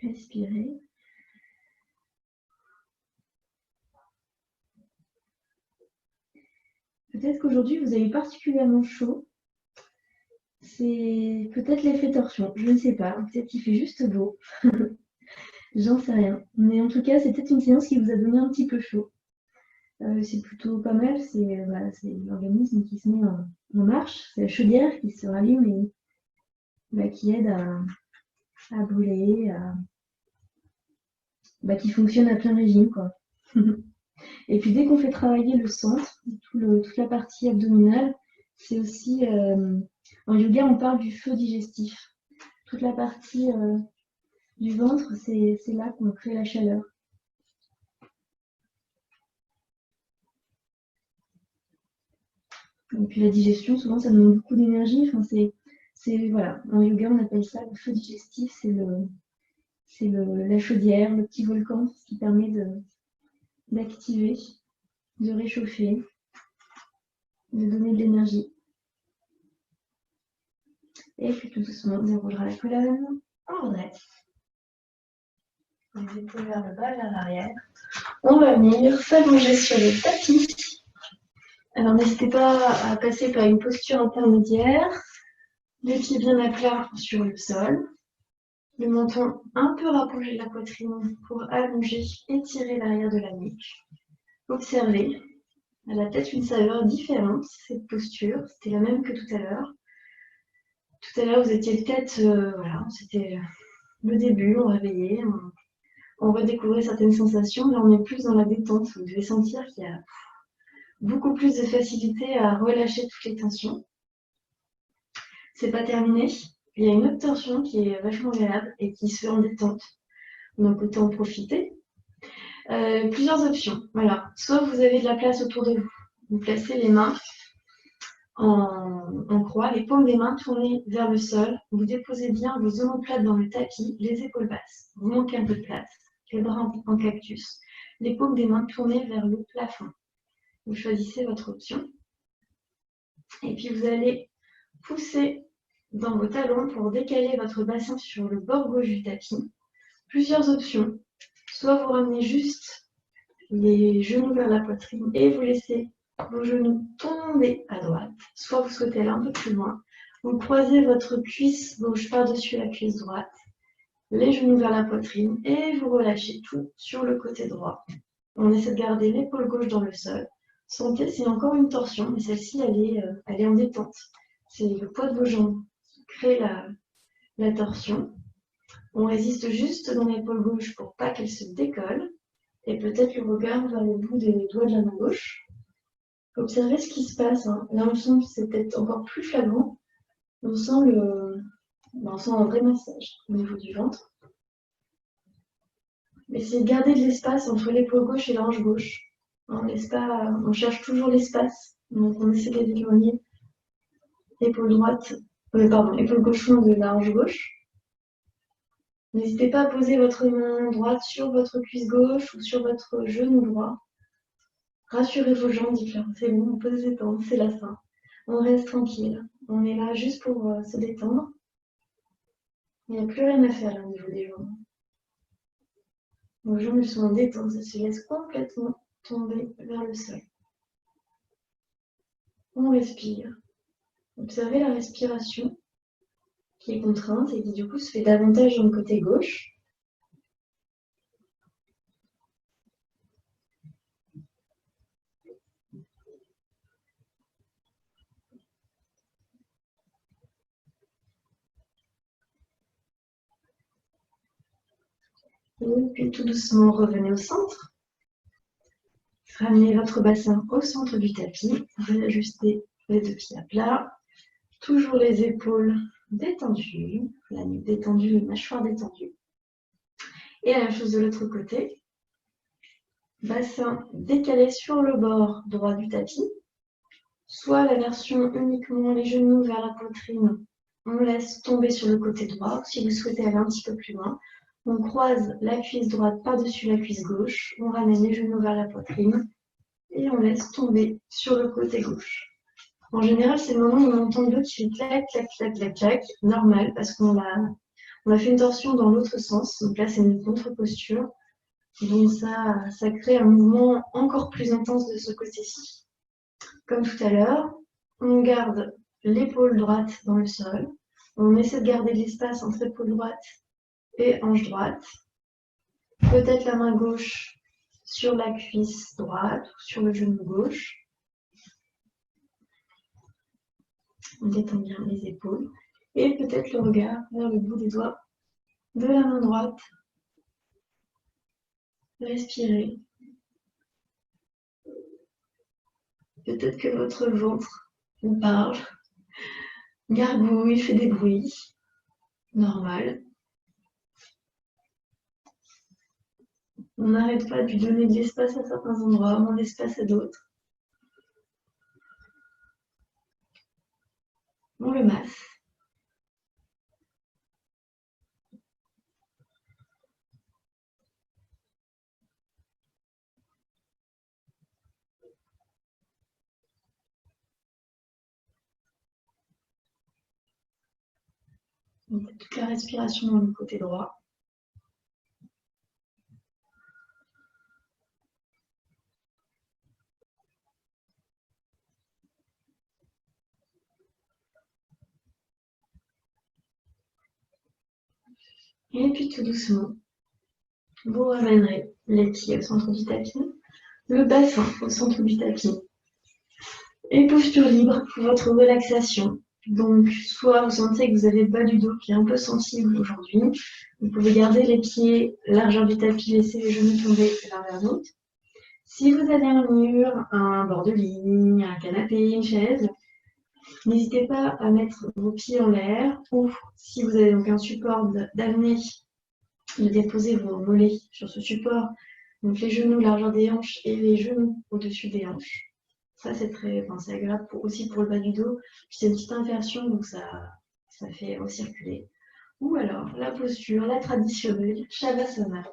Respirez. Peut-être qu'aujourd'hui vous avez particulièrement chaud. C'est peut-être l'effet torsion, je ne sais pas. Peut-être qu'il fait juste beau. J'en sais rien. Mais en tout cas, c'est peut-être une séance qui vous a donné un petit peu chaud. C'est plutôt pas mal. C'est l'organisme qui se met en marche. C'est la chaudière qui se rallume et qui aide à brûler, qui fonctionne à plein régime, quoi. Et puis dès qu'on fait travailler le centre, toute la partie abdominale, c'est aussi, en yoga, on parle du feu digestif. Toute la partie du ventre, c'est là qu'on crée la chaleur. Et puis la digestion, souvent, ça demande beaucoup d'énergie. Enfin, voilà, en yoga, on appelle ça le feu digestif. C'est la chaudière, le petit volcan, ce qui permet d'activer, de réchauffer, de donner de l'énergie. Et puis tout doucement, on déroulera la colonne, on redresse. Les épaules vers le bas, vers l'arrière. On va venir s'allonger sur le tapis. Alors n'hésitez pas à passer par une posture intermédiaire. Les pieds bien à plat sur le sol. Le menton un peu rapproché de la poitrine pour allonger et tirer l'arrière de la nuque. Observez. Elle a peut-être une saveur différente, cette posture. C'était la même que tout à l'heure. Tout à l'heure, vous étiez peut-être, voilà, c'était le début, on réveillait, on redécouvrait certaines sensations. Là, on est plus dans la détente. Vous devez sentir qu'il y a beaucoup plus de facilité à relâcher toutes les tensions. C'est pas terminé. Il y a une autre tension qui est vachement agréable et qui se fait en détente. Donc, autant en profiter. Plusieurs options. Voilà. Soit vous avez de la place autour de vous. Vous placez les mains en croix, les paumes des mains tournées vers le sol. Vous déposez bien vos omoplates dans le tapis, les épaules basses. Vous manquez un peu de place. Les bras en cactus. Les paumes des mains tournées vers le plafond. Vous choisissez votre option. Et puis vous allez pousser dans vos talons pour décaler votre bassin sur le bord gauche du tapis. Plusieurs options. Soit vous ramenez juste les genoux vers la poitrine et vous laissez vos genoux tomber à droite. Soit vous souhaitez aller un peu plus loin. Vous croisez votre cuisse gauche par-dessus la cuisse droite. Les genoux vers la poitrine et vous relâchez tout sur le côté droit. On essaie de garder l'épaule gauche dans le sol. Sentez, c'est encore une torsion, mais celle-ci, elle est en détente. C'est le poids de vos jambes qui crée la torsion. On résiste juste dans l'épaule gauche pour pas qu'elle se décolle. Et peut-être le regard vers le bout des doigts de la main gauche. Observez ce qui se passe. Hein. Là, on sent que c'est peut-être encore plus flagrant. On sent un vrai massage au niveau du ventre. Essayez de garder de l'espace entre l'épaule gauche et la hanche gauche. On cherche toujours l'espace. Donc, on essaie d'éloigner l'épaule gauche de la hanche gauche. N'hésitez pas à poser votre main droite sur votre cuisse gauche ou sur votre genou droit. Rassurez vos jambes, dites-leur, c'est bon, on peut se détendre, c'est la fin. On reste tranquille. On est là juste pour se détendre. Il n'y a plus rien à faire là, au niveau des jambes. Vos jambes sont en détente, ça se laisse complètement tomber vers le sol. On respire. Observez la respiration qui est contrainte et qui du coup se fait davantage dans le côté gauche. Et puis tout doucement, revenez au centre. Ramenez votre bassin au centre du tapis. Réajustez les deux pieds à plat. Toujours les épaules détendues, la nuque détendue, les mâchoires détendues. Et la même chose de l'autre côté. Bassin décalé sur le bord droit du tapis. Soit la version uniquement les genoux vers la poitrine. On laisse tomber sur le côté droit. Si vous souhaitez aller un petit peu plus loin, on croise la cuisse droite par-dessus la cuisse gauche. On ramène les genoux vers la poitrine. Et on laisse tomber sur le côté gauche. En général, c'est le moment où on entend l'eau qui fait clac, clac, clac, clac, clac, normal, parce qu'on a fait une torsion dans l'autre sens. Donc là, c'est une contre-posture. Donc ça crée un mouvement encore plus intense de ce côté-ci. Comme tout à l'heure, on garde l'épaule droite dans le sol. On essaie de garder l'espace entre épaule droite et hanche droite. Peut-être la main gauche sur la cuisse droite ou sur le genou gauche. On détend bien les épaules. Et peut-être le regard vers le bout des doigts de la main droite. Respirez. Peut-être que votre ventre vous parle, gargouille, fait des bruits. Normal. On n'arrête pas de lui donner de l'espace à certains endroits, moins d'espace à d'autres. On le masse. On fait toute la respiration dans le côté droit. Et puis tout doucement, vous ramènerez les pieds au centre du tapis, le bassin au centre du tapis. Et posture libre pour votre relaxation. Donc, soit vous sentez que vous avez le bas du dos qui est un peu sensible aujourd'hui. Vous pouvez garder les pieds largeur du tapis, laisser les genoux tomber l'un vers l'autre. Si vous avez un mur, un bord de ligne, un canapé, une chaise, n'hésitez pas à mettre vos pieds en l'air ou si vous avez donc un support d'amener, de déposer vos mollets sur ce support, donc les genoux largeur des hanches et les genoux au-dessus des hanches. Ça, c'est c'est agréable aussi pour le bas du dos. Puis c'est une petite inversion, donc ça fait recirculer. Ou alors, la posture, la traditionnelle, Shavasana.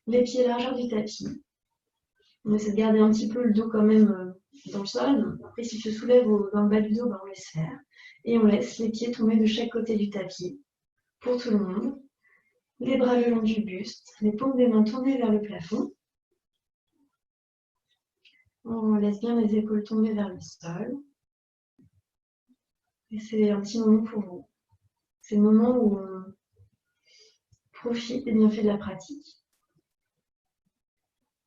Les pieds largeur du tapis. On essaie de garder un petit peu le dos quand même dans le sol. Après, s'il se soulève dans le bas du dos, on laisse faire. Et on laisse les pieds tomber de chaque côté du tapis. Pour tout le monde. Les bras le long du buste. Les paumes des mains tournées vers le plafond. On laisse bien les épaules tomber vers le sol. Et c'est un petit moment pour vous. C'est le moment où on profite des bienfaits de la pratique.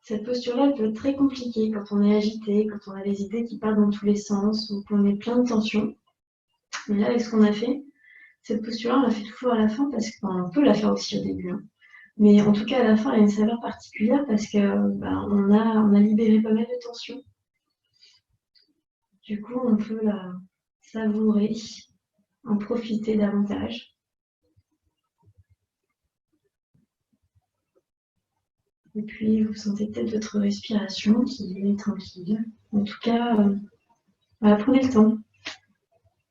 Cette posture-là peut être très compliquée quand on est agité, quand on a les idées qui partent dans tous les sens ou qu'on est plein de tensions. Mais là, avec ce qu'on a fait, cette posture-là, on la fait toujours à la fin parce qu'on peut la faire aussi au début. Hein. Mais en tout cas, à la fin, elle a une saveur particulière parce qu'on a libéré pas mal de tensions. Du coup, on peut la savourer, en profiter davantage. Et puis, vous sentez peut-être votre respiration qui est tranquille. En tout cas, prenez le temps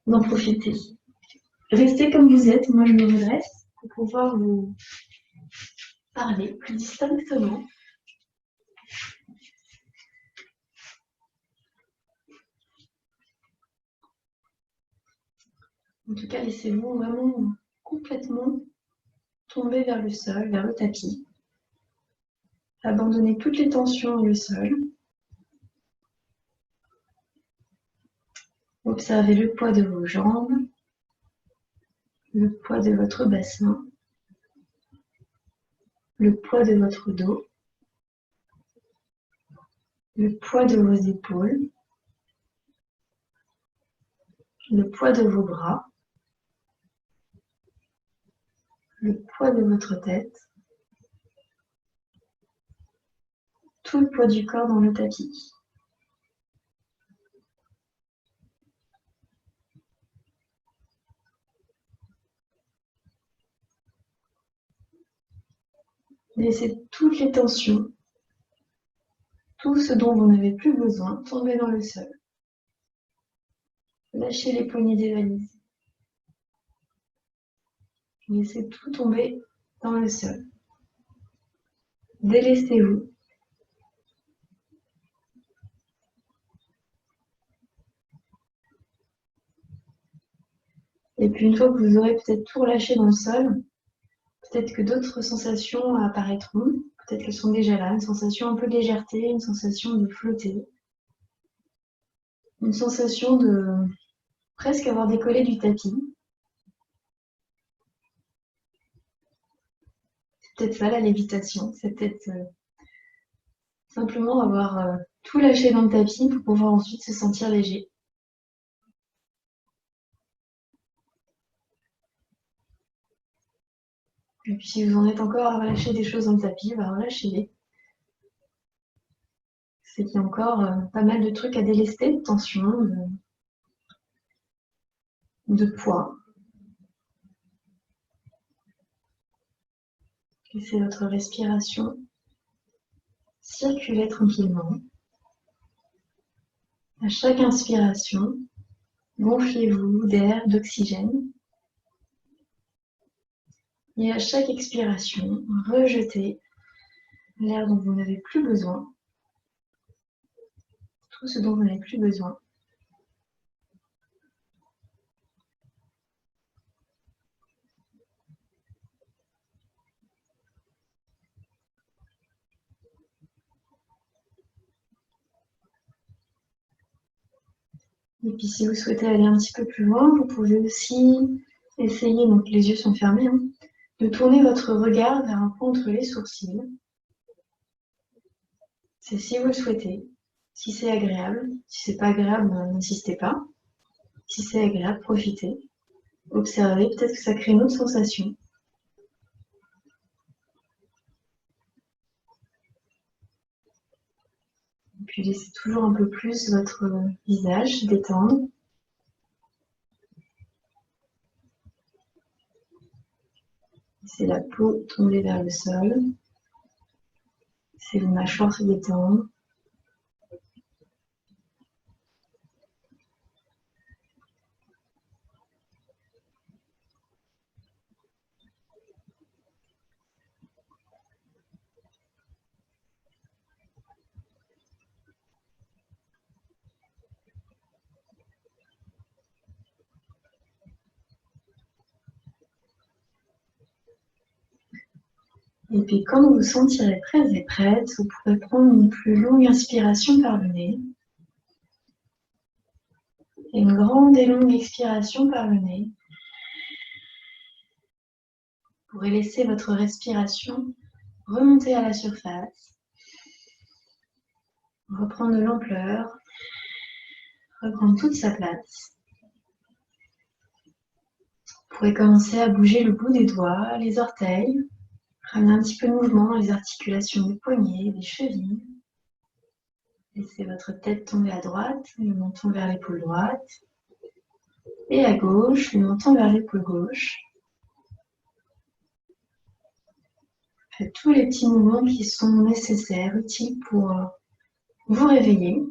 d'en profiter. Restez comme vous êtes. Moi, je me redresse pour pouvoir vous parler plus distinctement. En tout cas, laissez-vous vraiment complètement tomber vers le sol, vers le tapis. Abandonnez toutes les tensions dans le sol. Observez le poids de vos jambes, le poids de votre bassin, le poids de votre dos, le poids de vos épaules, le poids de vos bras, le poids de votre tête, tout le poids du corps dans le tapis. Laissez toutes les tensions, tout ce dont vous n'avez plus besoin, tomber dans le sol. Lâchez les poignées des valises. Laissez tout tomber dans le sol. Délaissez-vous. Et puis une fois que vous aurez peut-être tout relâché dans le sol, peut-être que d'autres sensations apparaîtront. Peut-être qu'elles sont déjà là. Une sensation un peu de légèreté, une sensation de flotter. Une sensation de presque avoir décollé du tapis. C'est peut-être ça la lévitation. C'est peut-être simplement avoir tout lâché dans le tapis pour pouvoir ensuite se sentir léger. Et puis si vous en êtes encore à relâcher des choses dans le tapis, relâchez-les. C'est qu'il y a encore pas mal de trucs à délester, de tension, de poids. Laissez votre respiration circuler tranquillement. À chaque inspiration, gonflez-vous d'air, d'oxygène. Et à chaque expiration, rejetez l'air dont vous n'avez plus besoin, tout ce dont vous n'avez plus besoin. Et puis si vous souhaitez aller un petit peu plus loin, vous pouvez aussi essayer, donc les yeux sont fermés, de tourner votre regard vers un point entre les sourcils. C'est si vous le souhaitez. Si c'est agréable, si c'est pas agréable, n'insistez pas. Si c'est agréable, profitez. Observez, peut-être que ça crée une autre sensation. Et puis laissez toujours un peu plus votre visage détendre. Laissez la peau tomber vers le sol. Laissez vos mâchoires se détendre. Et puis quand vous vous sentirez prêts et prête, vous pourrez prendre une plus longue inspiration par le nez. Et une grande et longue expiration par le nez. Vous pourrez laisser votre respiration remonter à la surface. Reprendre de l'ampleur. Reprendre toute sa place. Vous pourrez commencer à bouger le bout des doigts, les orteils. Ramenez un petit peu de mouvement dans les articulations des poignets, des chevilles. Laissez votre tête tomber à droite, le menton vers l'épaule droite. Et à gauche, le menton vers l'épaule gauche. Faites tous les petits mouvements qui sont nécessaires, utiles pour vous réveiller.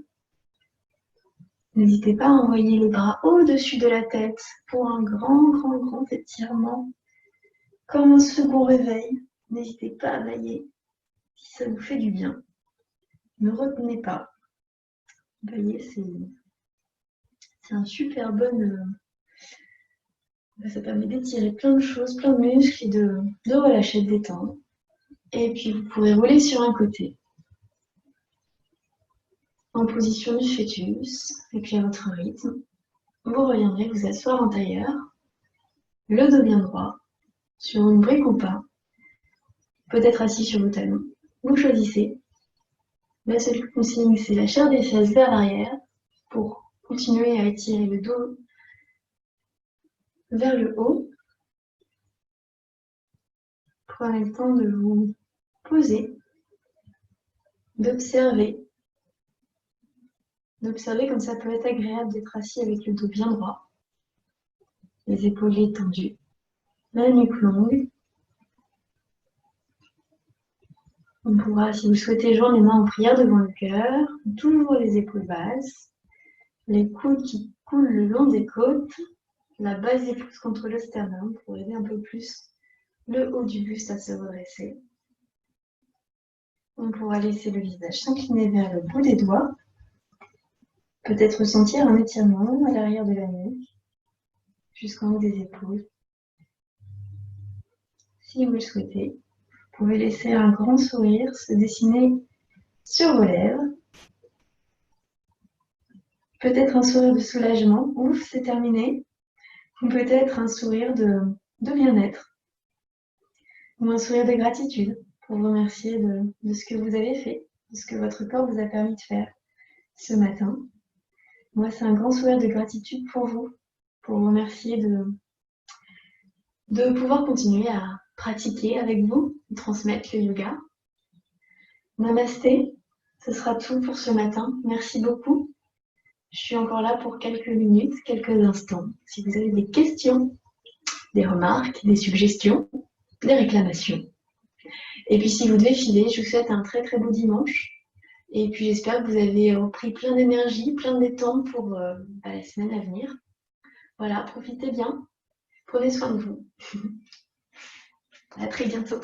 N'hésitez pas à envoyer le bras au-dessus de la tête pour un grand étirement. Comme un second réveil. N'hésitez pas à bailler si ça vous fait du bien. Ne retenez pas. Bailler, c'est un super bon Ça permet d'étirer plein de choses, plein de muscles et de relâcher, de détendre. Et puis vous pourrez rouler sur un côté, en position du fœtus, et puis à votre rythme. Vous reviendrez vous asseoir en tailleur, le dos bien droit, sur une brique ou pas, peut-être assis sur vos talons. Vous choisissez. La seule consigne, c'est la chair des fesses vers l'arrière pour continuer à étirer le dos vers le haut. Prenez le temps de vous poser, d'observer. D'observer comme ça peut être agréable d'être assis avec le dos bien droit, les épaules étendues, la nuque longue. On pourra, si vous souhaitez, joindre les mains en prière devant le cœur, toujours les épaules basses, les coudes qui coulent le long des côtes, la base des pouces contre le sternum pour aider un peu plus le haut du buste à se redresser. On pourra laisser le visage s'incliner vers le bout des doigts, peut-être ressentir un étirement à l'arrière de la nuque, jusqu'en haut des épaules. Si vous le souhaitez, vous pouvez laisser un grand sourire se dessiner sur vos lèvres. Peut-être un sourire de soulagement, ouf, c'est terminé. Ou peut-être un sourire de bien-être. Ou un sourire de gratitude pour vous remercier de ce que vous avez fait, de ce que votre corps vous a permis de faire ce matin. Moi, c'est un grand sourire de gratitude pour vous remercier de pouvoir continuer à pratiquer avec vous, transmettre le yoga. Namasté, ce sera tout pour ce matin. Merci beaucoup. Je suis encore là pour quelques minutes, quelques instants. Si vous avez des questions, des remarques, des suggestions, des réclamations. Et puis si vous devez filer, je vous souhaite un très très beau dimanche. Et puis j'espère que vous avez repris plein d'énergie, plein de détente pour la semaine à venir. Voilà, profitez bien. Prenez soin de vous. À très bientôt.